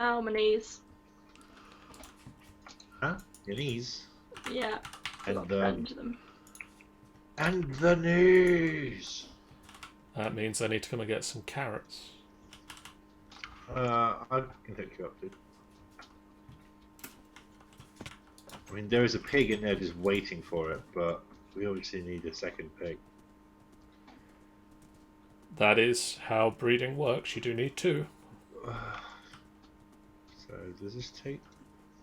Ow, my knees. Huh? Your knees. Yeah. And Forgot to bend them. and the knees. That means I need to come and get some carrots. I can hook you up, dude. I mean, there is a pig in there just waiting for it, but we obviously need a second pig. That is how breeding works. You do need two. So does this take?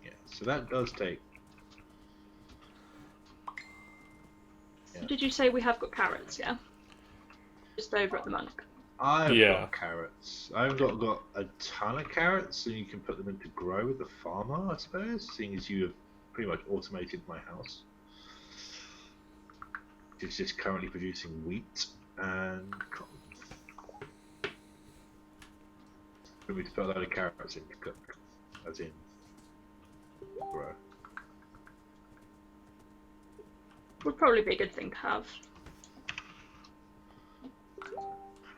Yeah. So that does take Did you say we have got carrots? Yeah. Just over at the monk. I've Yeah. got carrots. I've got a ton of carrots, so you can put them in to grow with the farmer, I suppose, seeing as you have pretty much automated my house. It's just currently producing wheat and cotton. For me to put a load of carrots in to cook, as in grow. Would probably be a good thing to have.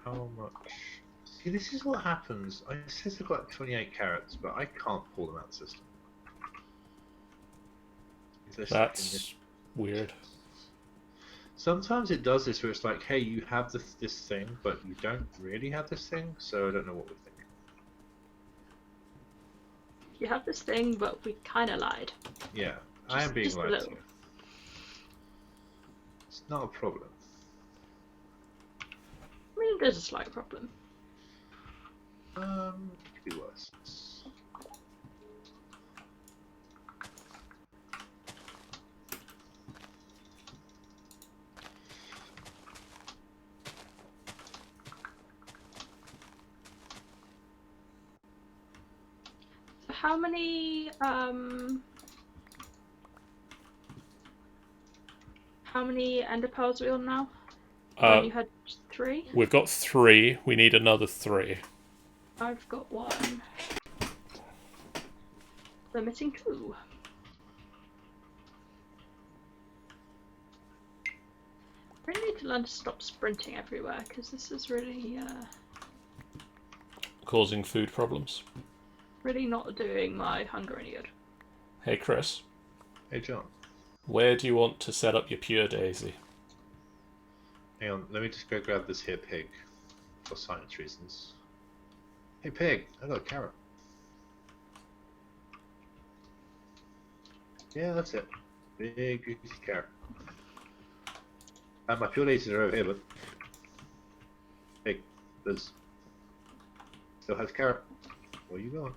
How much? See, this is what happens. It says I've got 28 carrots, but I can't pull them out of the system. Is there stuff in this? That's weird. Sometimes it does this where it's like, hey, you have this thing, but you don't really have this thing, so I don't know what we're thinking. You have this thing, but we kind of lied. Yeah, I am being just a lied little. to. It's not a problem. I mean, there's a slight problem. Could be worse. So how many ender pearls are we on now? When you had 3? We've got 3. We need another 3. I've got 1. We're missing 2. I really need to learn to stop sprinting everywhere, because this is really, Causing food problems. really not doing my hunger any good. Hey, Chris. Hey, John. Where do you want to set up your Pure Daisy? Hang on, let me just go grab this here pig for science reasons. Hey, pig, I got a carrot. Yeah, that's it. Big, juicy carrot. My pure daisies are over here, but pig, there's still has carrot. Where you going?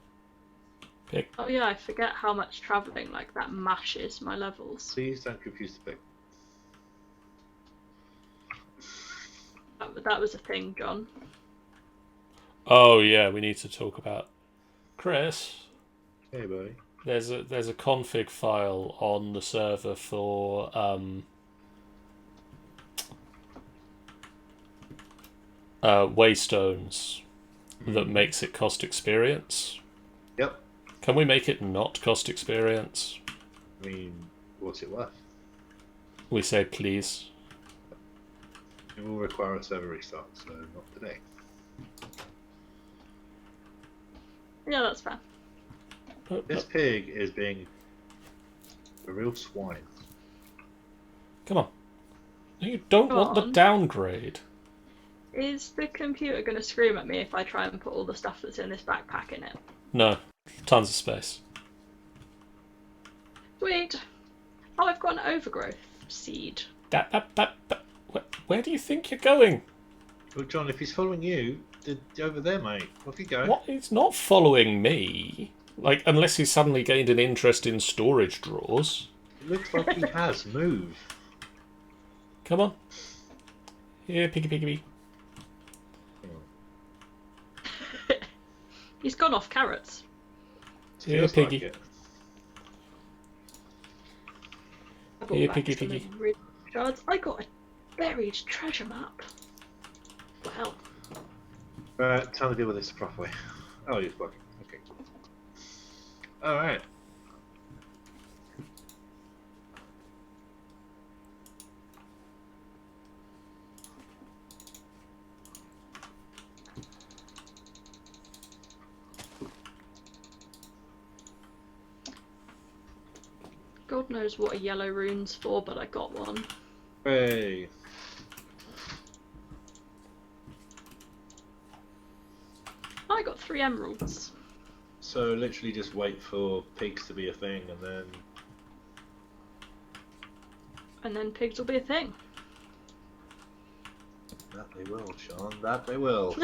Pig. Oh yeah, I forget how much travelling like that mashes my levels. Please don't confuse the pig. That was a thing, John. Oh yeah, we need to talk about Chris. Hey, buddy. There's a config file on the server for waystones that makes it cost experience. Yep. Can we make it not cost experience? I mean, what's it worth? We say please. It will require a server restart, so not today. Yeah, that's fair. This pig is being a real swine. Come on. You don't Go want the on. downgrade. Is the computer going to scream at me if I try and put all the stuff that's in this backpack in it? No. Tons of space. Sweet. Oh, I've got an overgrowth seed. Where do you think you're going? Well, John, if he's following you, over there, mate. Off you go. What? He's not following me. Like, unless he's suddenly gained an interest in storage drawers. It looks like he has. Move. Come on. Here, piggy piggy. He's gone off carrots. Here, Feels like piggy. it. I bought Here, back piggy, some piggy. of the red shards. I got a buried treasure map. Wow. Right, time to deal with this the proper way. Oh, you're fucking. Okay. Alright. God knows what a yellow rune's for, but I got one. Hey. I got 3 emeralds. So literally just wait for pigs to be a thing and then... And then pigs will be a thing. That they will, Sean. That they will.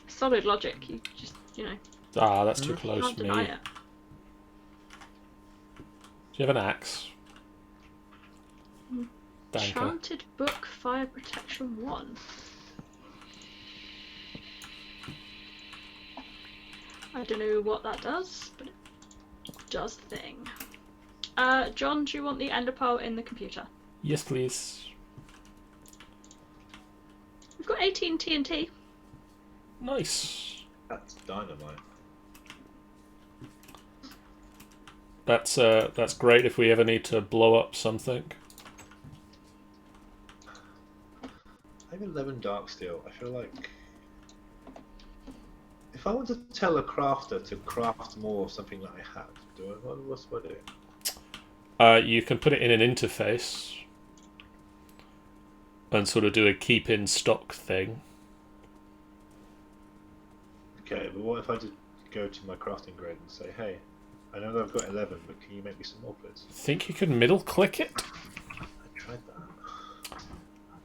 Solid logic. You just, you know, Ah, that's too close can't to me. deny Do it. you have an axe? Danker. Enchanted Book Fire Protection 1. I don't know what that does, but it does the thing. John, do you want the ender pearl in the computer? Yes, please. We've got 18 TNT. Nice. That's dynamite. That's great if we ever need to blow up something. I have 11 dark steel. I feel like if I want to tell a crafter to craft more of something that I have, what's what I do? You can put it in an interface and sort of do a keep in stock thing. Okay, but what if I just go to my crafting grid and say, hey, I know that I've got 11, but can you make me some more, please? Think you can middle click it? I tried that.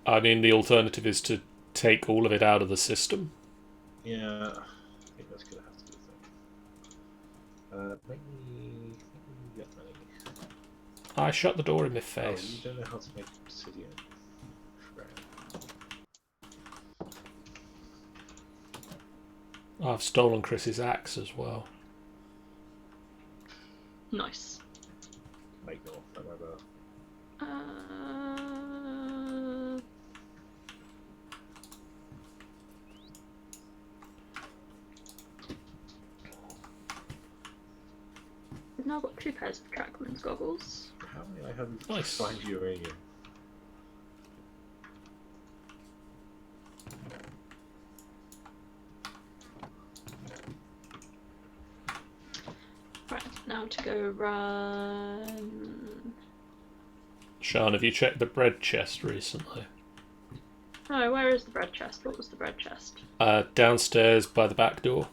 I mean, the alternative is to take all of it out of the system. Yeah, I think that's gonna have to be the thing. Make me get money. I shut the door in my Oh, face. you don't know how to make obsidian. Right. I've stolen Chris's axe as well. Nice. Make more. Don't worry about it. We've now got 2 pairs of Trackman's goggles. How many I have Nice. to find uranium? Right, now to go run. Sean, have you checked the bread chest recently? Oh, where is the bread chest? What was the bread chest? Downstairs by the back door.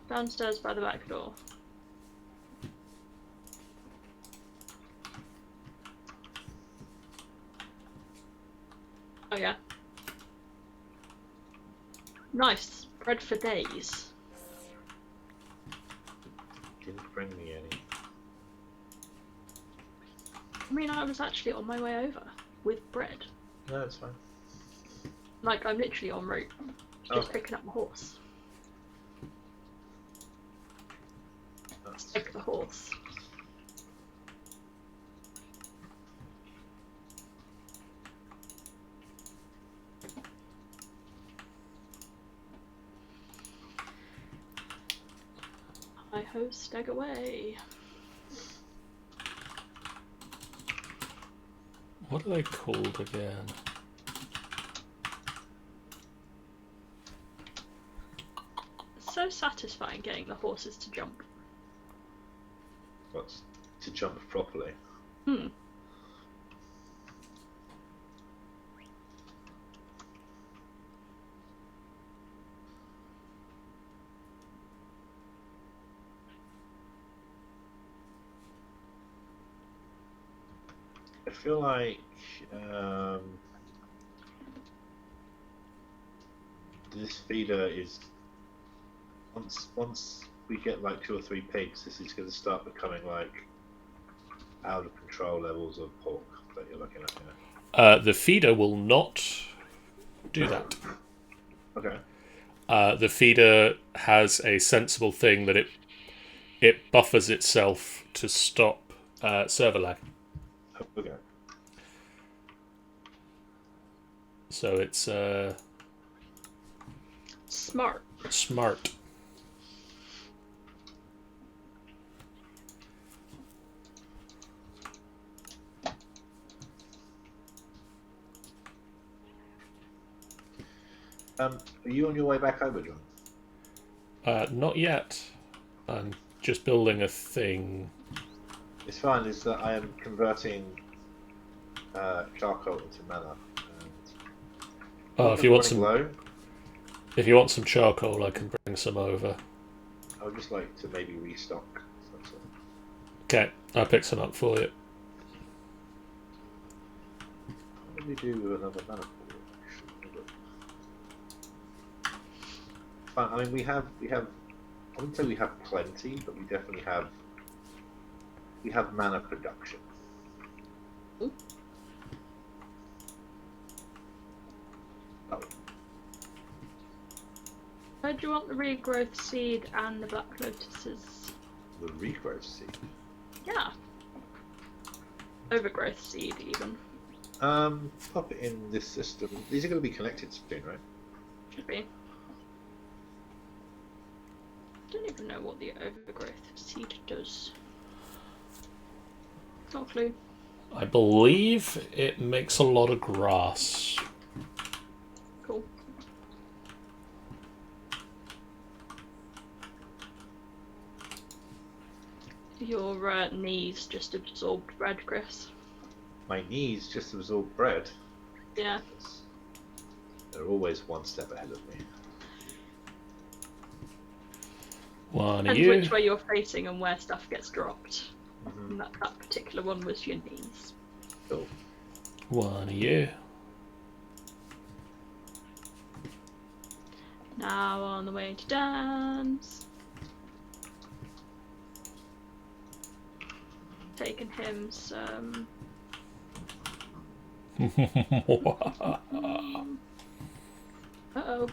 Downstairs by the back door. Oh yeah. Nice. Bread for days. Didn't bring me any. I mean, I was actually on my way over with bread. No, it's fine. Like, I'm literally en route. Just Oh. picking up my horse. That's... Take the horse. Hi ho, stag away. What are they called again? It's so satisfying getting the horses to jump. What's to jump properly? Hmm. I feel like this feeder is once we get like 2 or 3 pigs, this is going to start becoming like out of control levels of pork that you're looking at here. The feeder will not do that. Okay. The feeder has a sensible thing that it buffers itself to stop server lag. Okay. So it's Smart. smart. Are you on your way back over, John? Not yet. I'm just building a thing. It's fine. Is that I am converting charcoal into mana. Oh, if Running you want low, some charcoal, I can bring some over. I would just like to maybe restock. That's all. Okay, I'll pick some up for you. What do we do with another mana pool? Actually? Fine. I mean, we have. I wouldn't say we have plenty, but we definitely have we have mana production. Ooh. Oh, Where do you want the regrowth seed and the black lotuses? the regrowth seed. Yeah. Overgrowth seed, even. Pop it in this system. These are going to be connected soon, right? Should be. Don't even know what the overgrowth seed does. Not a clue. I believe it makes a lot of grass. Cool. Your knees just absorbed bread, Chris. My knees just absorb bread. Yeah. They're always one step ahead of me. One of Depends you. which way you're facing and where stuff gets dropped. Mm-hmm. And that particular one was your knees. Cool. One of you. Now on the way to dance. Taking him some. Uh-oh.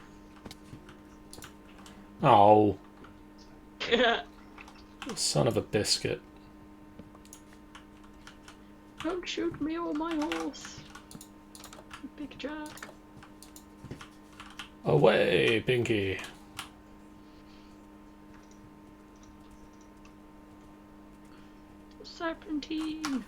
Oh, son of a biscuit. Don't shoot me or my horse. You big jerk. Away, Pinky. Serpentine.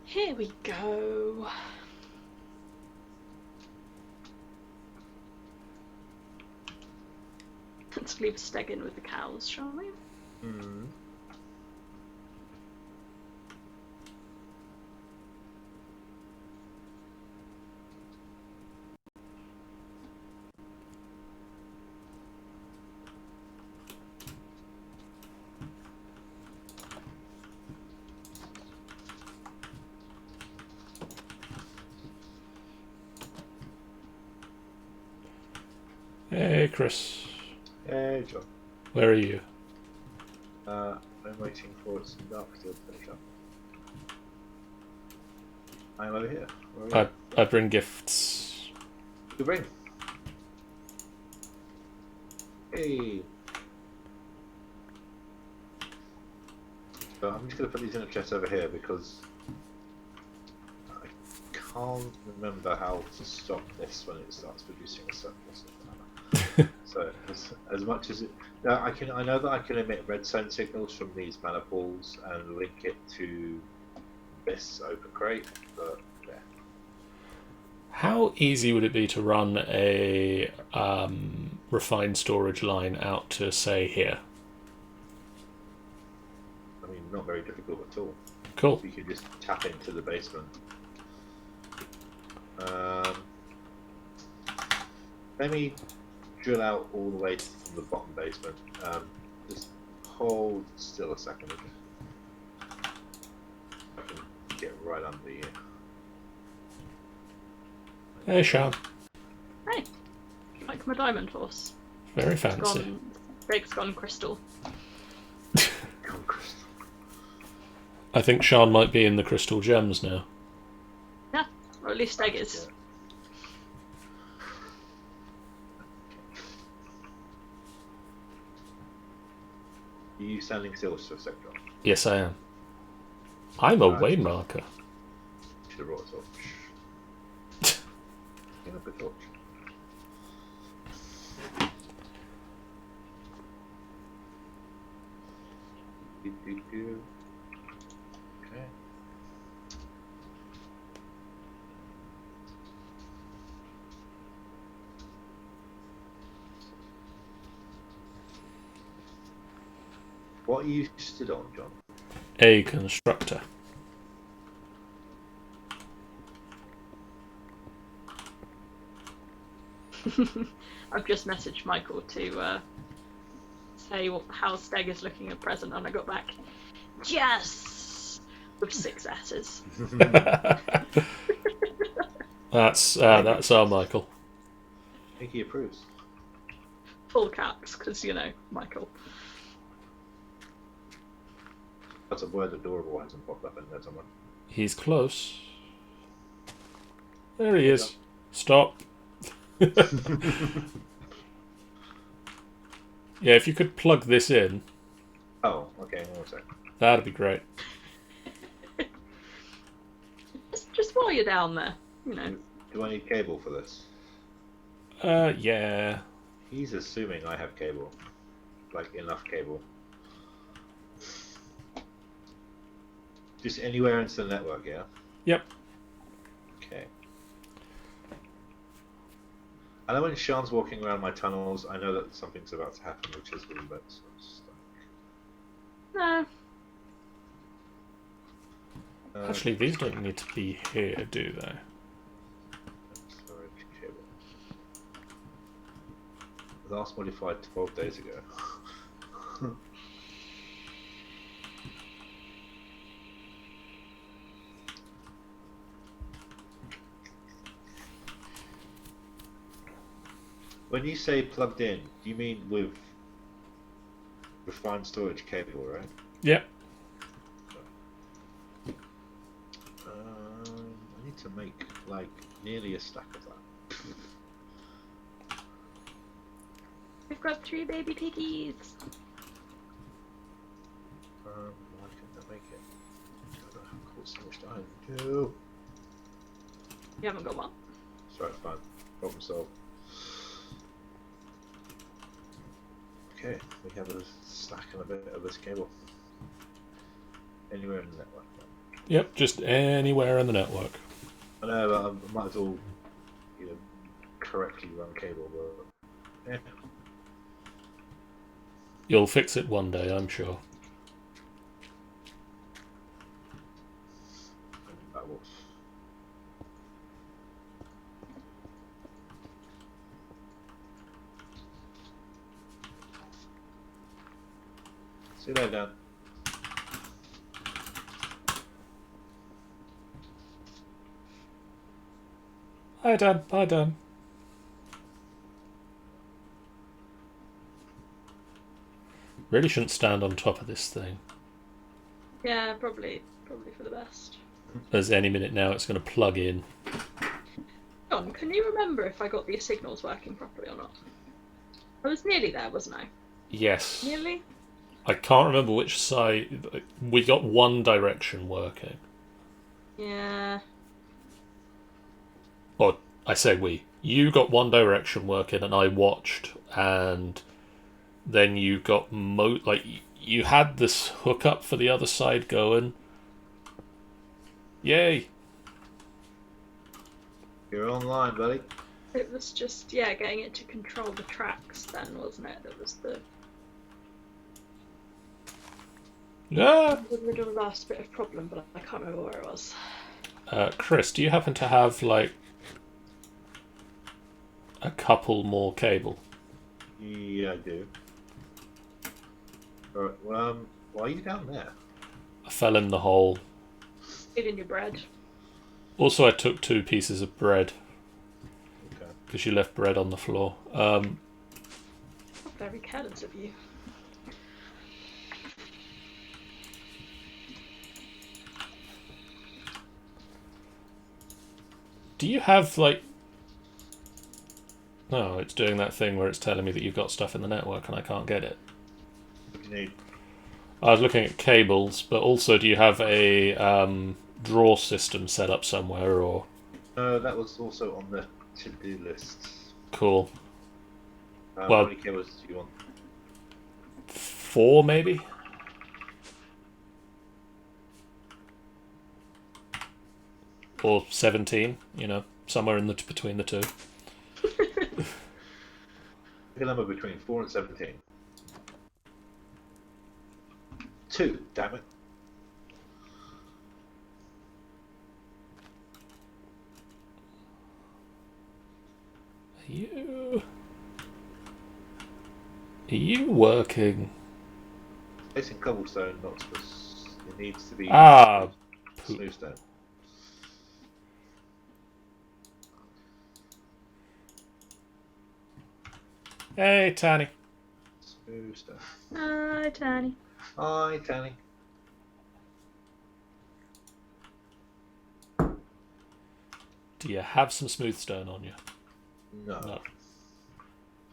Here we go. Let's leave Steg with the cows, shall we? Mm. Hey, Chris. Hey, John. Where are you? I'm waiting for some dark steel to finish up. I'm over here. Where are you? I bring gifts. Good ring. Hey. So I'm just going to put these in a chest over here because I can't remember how to stop this when it starts producing a surplus of mana. So as much as it, now I know that I can emit redstone signals from these mana pools and link it to this open crate, but yeah. How easy would it be to run a refined storage line out to, say, here? I mean, not very difficult at all. Cool. You could just tap into the basement. Let me drill out all the way from the bottom basement. Just hold still a second. I can get right under you. Hey, Sean. Hey, like my diamond horse. Very It's fancy. gone. Drake's gone crystal. Come, Chris. I think Sean might be in the crystal gems now. Yeah, or at least Steg is. Yeah. Are you standing still for a second, John? Yes, I am. I'm a Right. waymarker. Should have brought a torch. Give up a torch. Do. Okay. What are you stood on, John? A constructor. I've just messaged Michael to say how Steg is looking at present, and I got back. Yes, with 6 S's. That's our Michael. I think he approves. Full caps, because, Michael. That's a word adorable hasn't popped up in there somewhere. He's close. There he is. Stop. Yeah, if you could plug this in, Oh, okay, one sec. that'd be great. Just while you're down there, Do I need cable for this? Yeah. He's assuming I have cable. Like, enough cable. Just anywhere into the network, yeah? Yep. Okay. I know when Sean's walking around my tunnels, I know that something's about to happen, which is really bad. So I'm stuck. No. Actually, these don't need to be here, do they? Storage cable. Last modified 12 days ago. When you say plugged in, do you mean with refined storage cable, right? Yep. I need to make like nearly a stack of that. We've got 3 baby piggies. Why couldn't I make it? I don't know how cool so much time. No. You haven't got one? Sorry, fine. Problem solved. Okay, we have a stack and a bit of this cable. Anywhere in the network. Yep, just anywhere in the network. I know, but I might as well, correctly run cable, but yeah. You'll fix it one day, I'm sure. That was. See you later, Dan. Hi, Dan. Hi, Dan. Really shouldn't stand on top of this thing. Yeah, probably for the best. As any minute now it's going to plug in. John, can you remember if I got the signals working properly or not? I was nearly there, wasn't I? Yes. Nearly? I can't remember which side. We got one direction working. Yeah. Or, I say we. You got one direction working and I watched, and then you got you had this hookup for the other side going. Yay! You're online, buddy. It was just, getting it to control the tracks then, wasn't it? That was the Yeah. last bit of problem, but I can't remember where it was. Chris, do you happen to have a couple more cable? Yeah, I do. Alright, well, why are you down there? I fell in the hole. Eating your bread. Also, I took 2 pieces of bread Okay. because you left bread on the floor. Very careless of you. Do you have No, it's doing that thing where it's telling me that you've got stuff in the network and I can't get it. What do you need? I was looking at cables, but also do you have a draw system set up somewhere, or? No, that was also on the to-do list. Cool. How Well- many cables do you want? 4 maybe? Or 17, somewhere in between the two. Pick a number between 4 and 17. 2, damn it. Are you working? Placing cobblestone, not supposed. It needs to be. Smooth stone. Hey, Tanny. Smooth stone. Hi, Tanny. Hi, Tanny. Do you have some smooth stone on you? No. No.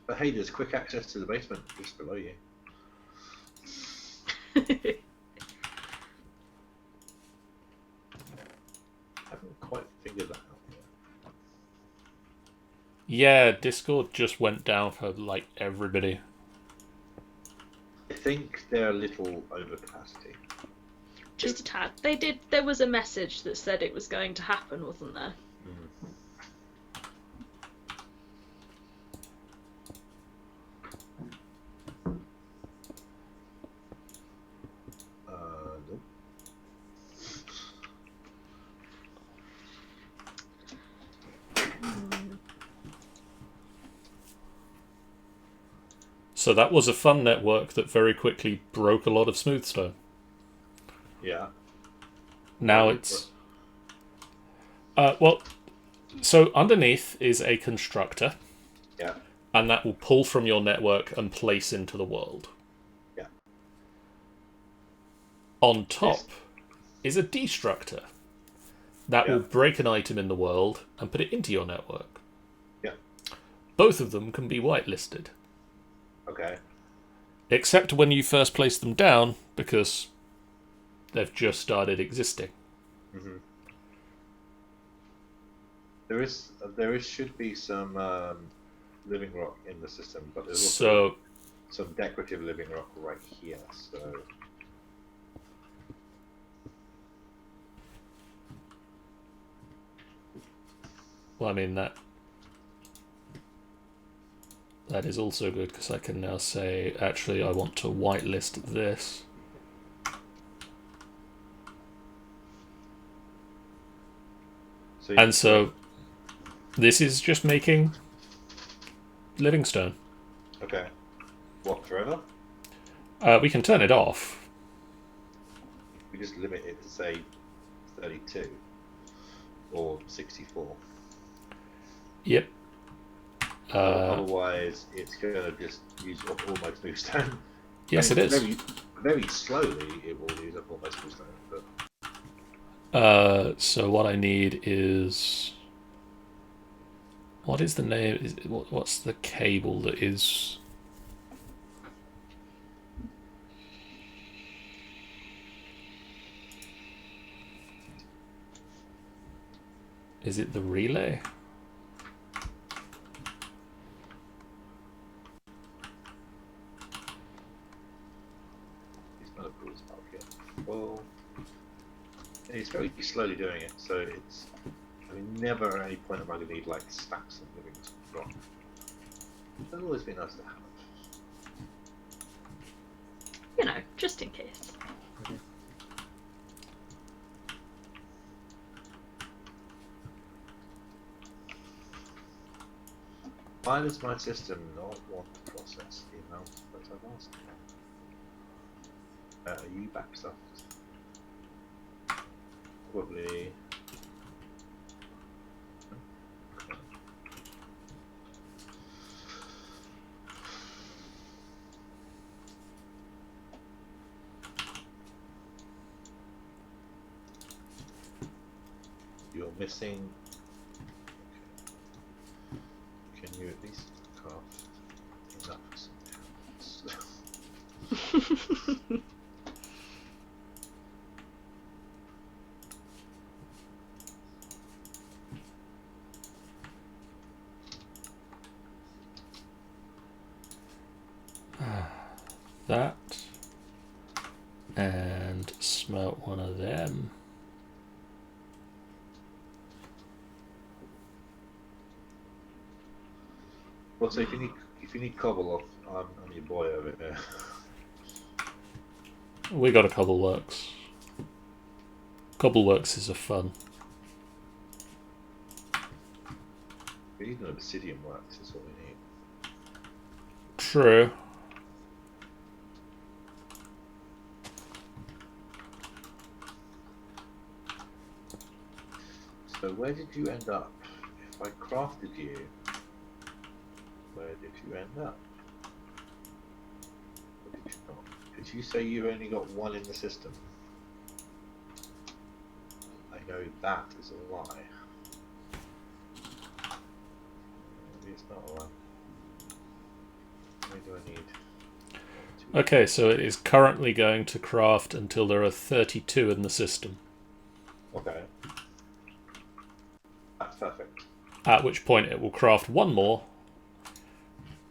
But hey, there's quick access to the basement just below you. I haven't quite figured that out yet. Yeah, Discord just went down for like everybody. I think they're a little over capacity. Just a tad. They did. There was a message that said it was going to happen, wasn't there? Mm. Nope. So that was a fun network that very quickly broke a lot of smooth stone. Yeah. Now it's... well, so underneath is a constructor. Yeah. And that will pull from your network and place into the world. Yeah. On top Yes. is a destructor. That will break an item in the world and put it into your network. Yeah. Both of them can be whitelisted. Okay. Except when you first place them down, because they've just started existing. Mm-hmm. There is should be some living rock in the system, but there's also some decorative living rock right here. So well, I mean that is also good because I can now say, actually, I want to whitelist this. So this is just making Livingstone. Okay. What, forever? We can turn it off. We just limit it to say 32 or 64. Yep. Otherwise, it's going to just use up all my smooth stone. Yes, it is. Very, very slowly, it will use up all my smooth stone. But so what I need is... What is the name? What's the cable that is... Is it the relay? it's not a cool spell yet. Well, it's very slowly doing it, so it's... I mean, never at any point am I going to need, like, stacks of living rock. It's always been nice to have. You know, just in case. Why does my system not want to process the amount that I've asked for? Are you backstuffed? Probably. You're missing. Can you at least craft enough for something else? That. And smelt one of them. Well, so if you need cobble, I'm your boy over here. We got a Cobbleworks. Cobbleworks is a fun. We need an obsidian works. Is what we need. True. So where did you end up? If I crafted you, where did you end up? Or did you not? Did you say you only got one in the system? I know that is a lie. Maybe it's not a lie. How many do I need? 1, 2, Okay, so it is currently going to craft until there are 32 in the system. Okay. That's perfect. At which point it will craft one more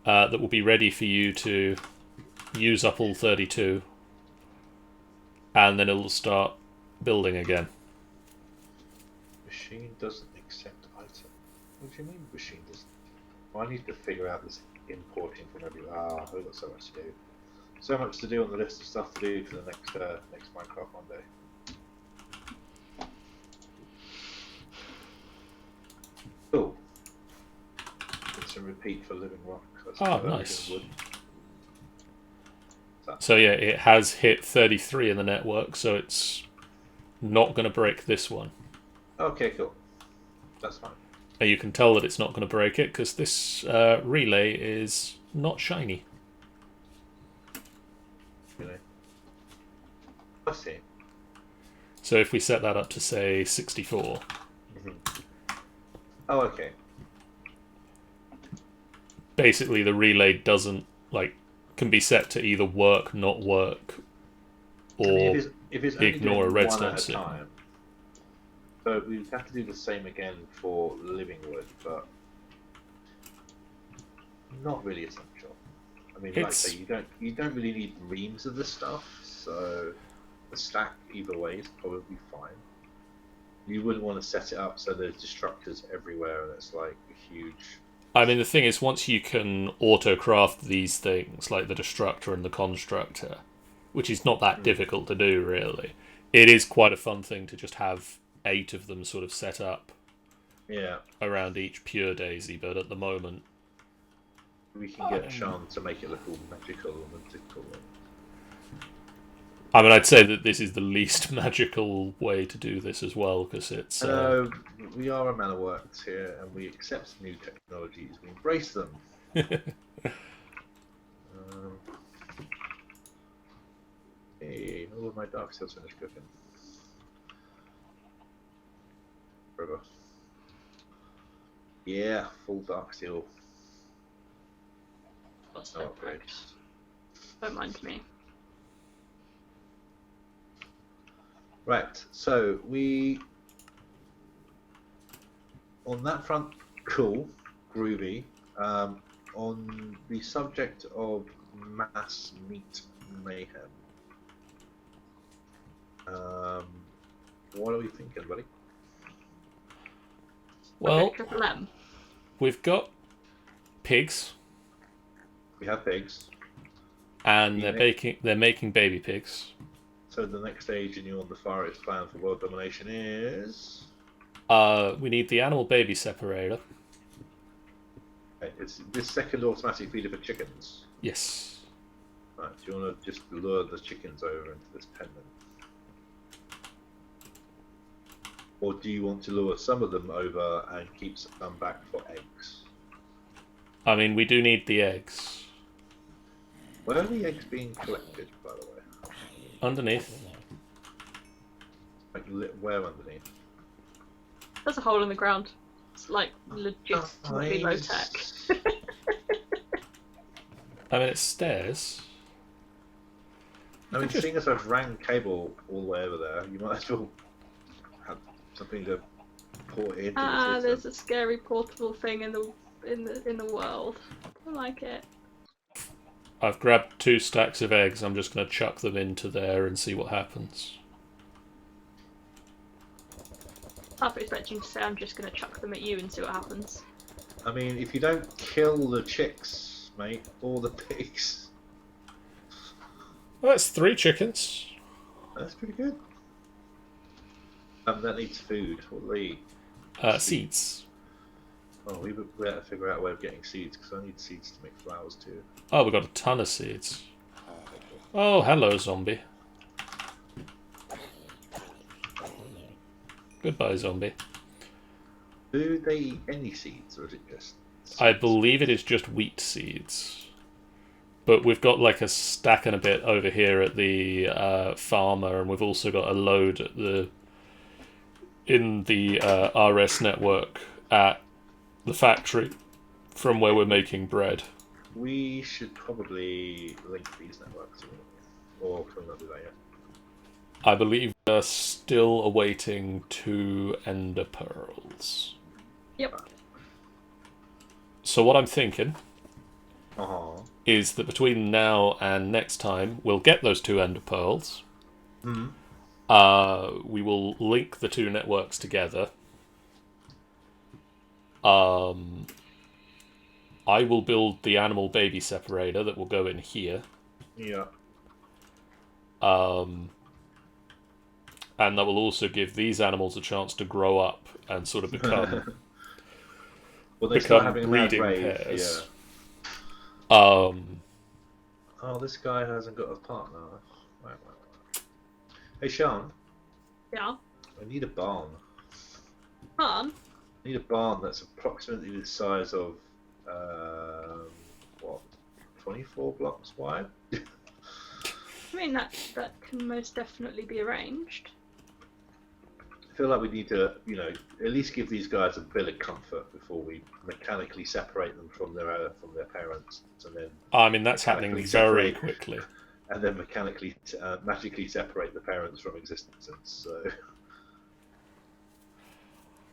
that will be ready for you to use up all 32, and then it will start building again. Machine doesn't accept item. What do you mean machine doesn't? Well, I need to figure out this importing from everywhere. Ah, I've got so much to do. So much to do on the list of stuff to do for the next Minecraft Monday. Cool. It's a repeat for living rock. That's Oh, for nice. wood. So yeah, it has hit 33 in the network, so it's not going to break this one. Okay, cool. That's fine. And you can tell that it's not going to break it because this relay is not shiny. You know. I see. So if we set that up to say 64, Oh, okay. basically the relay doesn't can be set to either work, not work, or I mean, if it's only ignore doing a redstone one at a signal. time, so we have to do the same again for living wood, but not really essential. I mean, like I say, you don't really need reams of this stuff, so the stack either way is probably fine. You wouldn't want to set it up so there's destructors everywhere and it's like a huge. I mean, the thing is, once you can auto-craft these things, like the Destructor and the Constructor, which is not that difficult to do, really, it is quite a fun thing to just have 8 of them sort of set up around each pure daisy, but at the moment... We can get Sean to make it look all magical and mythical. I mean, I'd say that this is the least magical way to do this as well, because it's... we are a man of works here, and we accept new technologies. We embrace them. Hey, all of my dark cells finished cooking. Forever. Yeah, full dark steel. What's No that? upgrades. Don't mind me. Right, so we on that front, cool, groovy. On the subject of mass meat mayhem, what are we thinking, buddy? Well, Triple M. we've got pigs, We have pigs, and they're making baby pigs. so the next stage in your the Far East plan for world domination is. We need the animal baby separator. It's this second automatic feeder for chickens. Yes. Right, do you want to just lure the chickens over into this pen then? Or do you want to lure some of them over and keep some back for eggs? I mean, we do need the eggs. Where are the eggs being collected, by the way? Underneath. Like, where underneath? There's a hole in the ground. It's like legitimately low tech. I mean, it's stairs. I mean, seeing as I've ran cable all the way over there, you might as well have something to port into the system. There's a scary portable thing in the world. I like it. I've grabbed 2 stacks of eggs. I'm just going to chuck them into there and see what happens. I was expecting to say I'm just going to chuck them at you and see what happens. I mean, if you don't kill the chicks, mate, or the pigs, Well, that's 3 chickens. that's pretty good. That needs food. What do they eat? Seeds. Oh, we better figure out a way of getting seeds, because I need seeds to make flowers too. Oh, we've got a ton of seeds. Oh, hello, zombie. Goodbye, zombie. Do they eat any seeds, or is it just? I seeds? believe it is just wheat seeds. But we've got like a stack and a bit over here at the farmer, and we've also got a load at in the RS network at the factory from where we're making bread. We should probably link these networks, or can we not do that yet? I believe they're still awaiting 2 ender pearls. Yep. So what I'm thinking Uh-huh. is that between now and next time, we'll get those 2 ender pearls. Hmm. We will link the 2 networks together. I will build the animal baby separator that will go in here. Yeah. And that will also give these animals a chance to grow up and sort of become Well, they start become having breeding that rave, pairs. Yeah. Um, Oh, this guy hasn't got a partner. Right. Hey, Sean, Yeah. I need a barn. Fun. I need a barn that's approximately the size of, what, 24 blocks wide? I mean, that can most definitely be arranged. I feel like we need to, at least give these guys a bit of comfort before we mechanically separate them from their parents, and then I mean, that's happening very separate. quickly. and then mechanically, magically separate the parents from existence. So,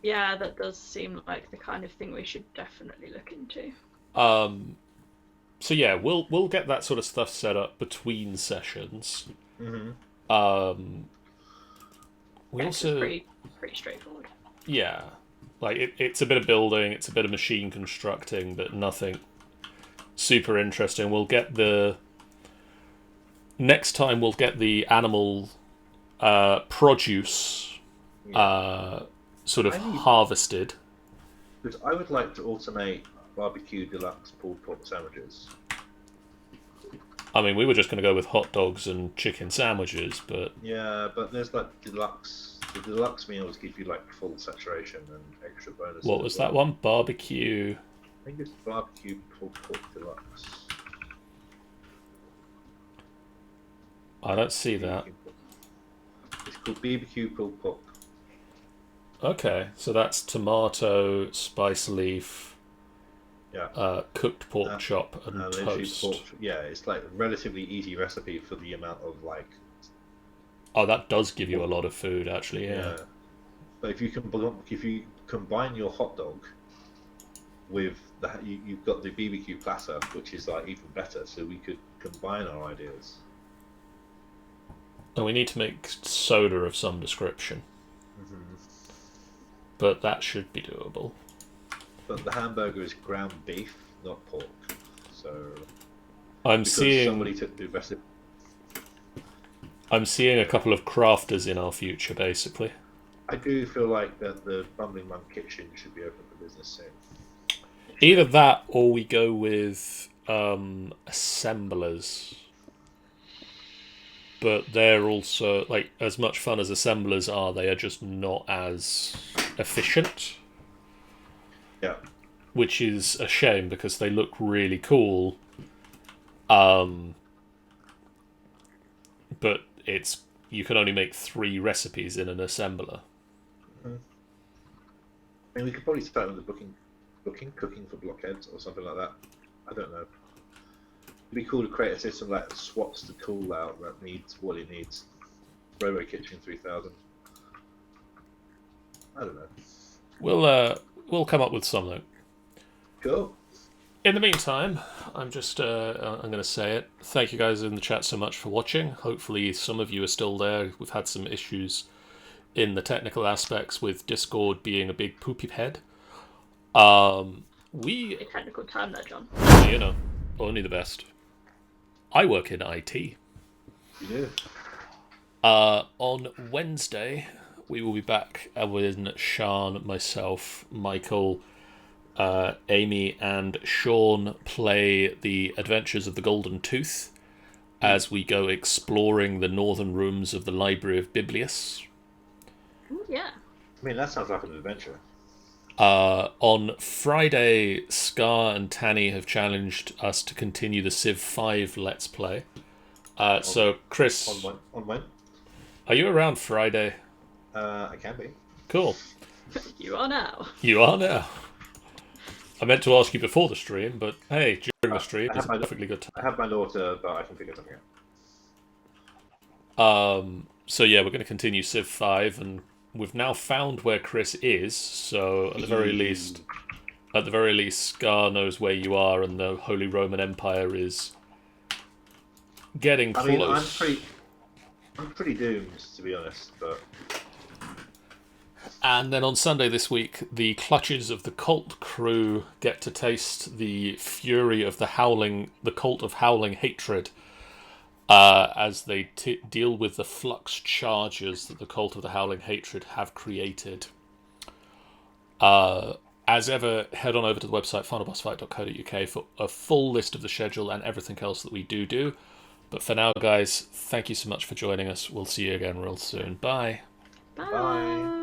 Yeah, that does seem like the kind of thing we should definitely look into. So yeah, we'll get that sort of stuff set up between sessions. mhm. We Yes, also it's pretty straightforward. yeah, like it's a bit of building, it's a bit of machine constructing, but nothing super interesting. Next time we'll get the animal produce sort of harvested. Because I would like to automate barbecue deluxe pulled pork sandwiches. I mean, we were just going to go with hot dogs and chicken sandwiches, but Yeah, but there's like deluxe. The deluxe meals give you like full saturation and extra bonuses. what was that one? Barbecue. I think it's barbecue pulled pork deluxe. I don't see that. It's called BBQ pulled pork. Okay, so that's tomato, spice leaf, Yeah. cooked pork chop, and Literally toast. pork. Yeah, it's like a relatively easy recipe for the amount of like. Oh, that does give you a lot of food, actually. Yeah. But if you combine your hot dog with you've got the BBQ platter, which is like even better. So we could combine our ideas. And we need to make soda of some description, but that should be doable. But the hamburger is ground beef, not pork. So I'm because seeing somebody took the recipe. I'm seeing a couple of crafters in our future, basically. I do feel like that the Bumbling Monk kitchen should be open for business soon. Either that, or we go with assemblers. But they're also, like, as much fun as assemblers are, they are just not as efficient. Yeah. Which is a shame because they look really cool. But you can only make 3 recipes in an assembler. I mean, we could probably start with the cooking for blockheads or something like that. I don't know. It'd be cool to create a system that swaps the tool out that needs what it needs. Robo Kitchen 3000. I don't know. We'll come up with something. Cool. In the meantime, I'm just I'm going to say it. Thank you guys in the chat so much for watching. Hopefully some of you are still there. We've had some issues in the technical aspects with Discord being a big poopy head. A technical term there, John. Only the best. I work in IT. You do. On Wednesday, we will be back with Sean, myself, Michael, Amy, and Sean play the Adventures of the Golden Tooth as we go exploring the northern rooms of the Library of Biblius. Ooh, yeah. I mean, that sounds like an adventure. On Friday, Scar and Tanny have challenged us to continue the Civ 5 Let's Play. So, Chris, On when? are you around Friday? I can be. Cool. You are now. You are now. I meant to ask you before the stream, but hey, during the stream I is have a perfectly good I have my daughter, but I can figure something out. time. So yeah, we're going to continue Civ 5, and we've now found where Chris is. So at the very least, Scar knows where you are, and the Holy Roman Empire is getting I close. mean, I'm pretty doomed, to be honest, but. And then on Sunday this week, the clutches of the cult crew get to taste the fury of the cult of howling hatred, as they deal with the flux charges that the cult of the howling hatred have created. As ever, head on over to the website finalbossfight.co.uk for a full list of the schedule and everything else that we do. But for now, guys, thank you so much for joining us. We'll see you again real soon. Bye. Bye. Bye.